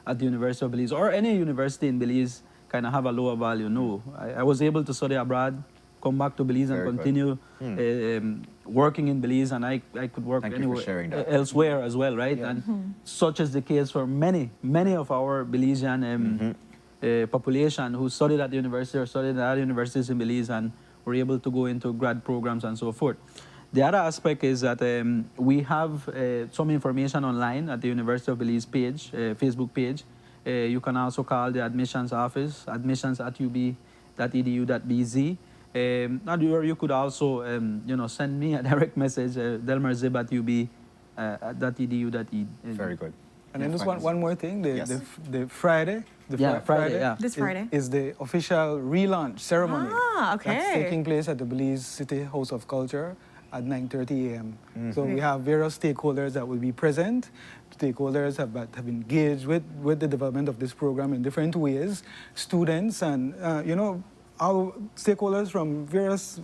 at the University of Belize or any university in Belize kind of have a lower value. No, I was able to study abroad, come back to Belize and continue working in Belize, and I could work anywhere elsewhere as well, right? And such is the case for many of our Belizean population who studied at the university or studied at other universities in Belize and were able to go into grad programs and so forth. The other aspect is that we have some information online at the University of Belize page, Facebook page. You can also call the admissions office, admissions@ub.edu.bz. Or you could also, send me a direct message, delmarzib@ub.edu.ed. Very good. And then just one more thing, the Friday, This Friday is the official relaunch ceremony. Ah, okay. That's taking place at the Belize City House of Culture at 9:30 a.m. So we have various stakeholders that will be present. Stakeholders have engaged with the development of this program in different ways. Students and, our stakeholders from various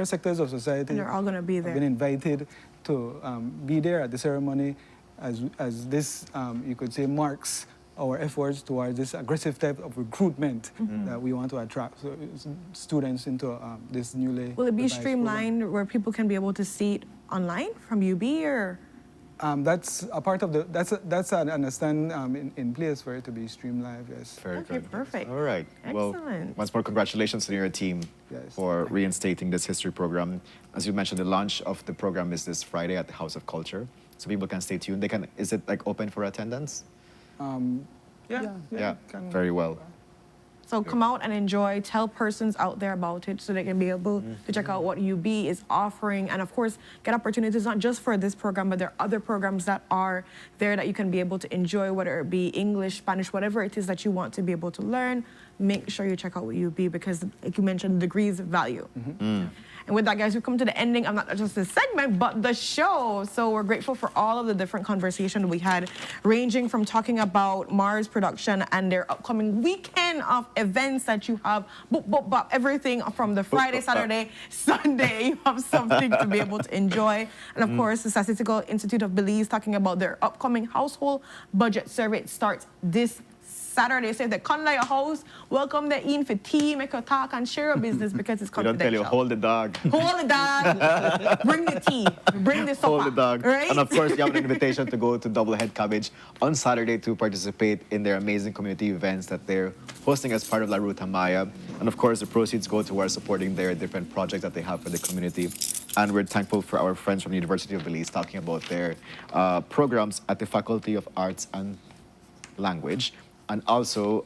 sectors of society. They're all going to be there. Have been invited to be there at the ceremony as this, you could say, marks our efforts towards this aggressive type of recruitment that we want to attract students into this newly. Will it be devised streamlined program. where people can be able to see it online from UB or? That's a part of the, that's an understand in place for it to be streamlined, yes. Very Okay, good. perfect. All right. Well, Excellent. once more, congratulations to your team for reinstating this history program. As you mentioned, the launch of the program is this Friday at the House of Culture. So people can stay tuned. They can, is it like open for attendance? Yeah. Very well. So come out and enjoy, tell persons out there about it so they can be able to check out what UB is offering, and of course get opportunities not just for this program, but there are other programs that are there that you can be able to enjoy, whether it be English, Spanish, whatever it is that you want to be able to learn. Make sure you check out what UB because, like you mentioned, degrees value. And with that, guys, we've come to the ending of not just this segment, but the show. So we're grateful for all of the different conversations we had, ranging from talking about Mars production and their upcoming weekend of events that you have, everything from the Friday, Saturday, Sunday. You have something to be able to enjoy. And of course, the Statistical Institute of Belize talking about their upcoming household budget survey. It starts this Saturday. So if they come to your house, welcome them in for tea, make a talk and share your business because it's We don't confidential. tell you, hold the dog. Hold the dog, bring the tea, bring the supper. Hold the dog. Right? And of course, you have an invitation to go to Doublehead Cabbage on Saturday to participate in their amazing community events that they're hosting as part of La Ruta Maya. And of course, the proceeds go towards supporting their different projects that they have for the community. And we're thankful for our friends from the University of Belize talking about their programs at the Faculty of Arts and Language, and also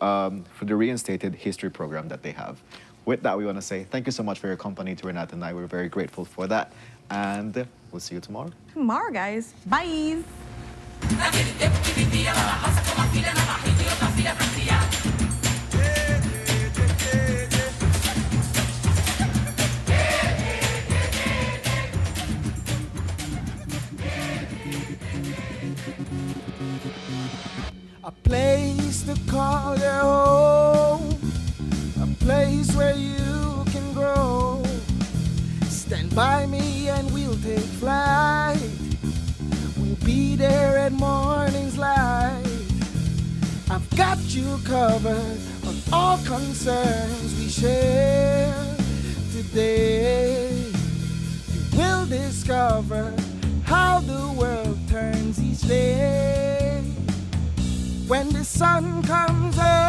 for the reinstated history program that they have. With that, we want to say thank you so much for your company to Renata and I. We're very grateful for that. And we'll see you tomorrow. Tomorrow, guys. Bye. A place to call your home, a place where you can grow. Stand by me and we'll take flight. We'll be there at morning's light. I've got you covered on all concerns we share today. You will discover how the world turns each day. When the sun comes up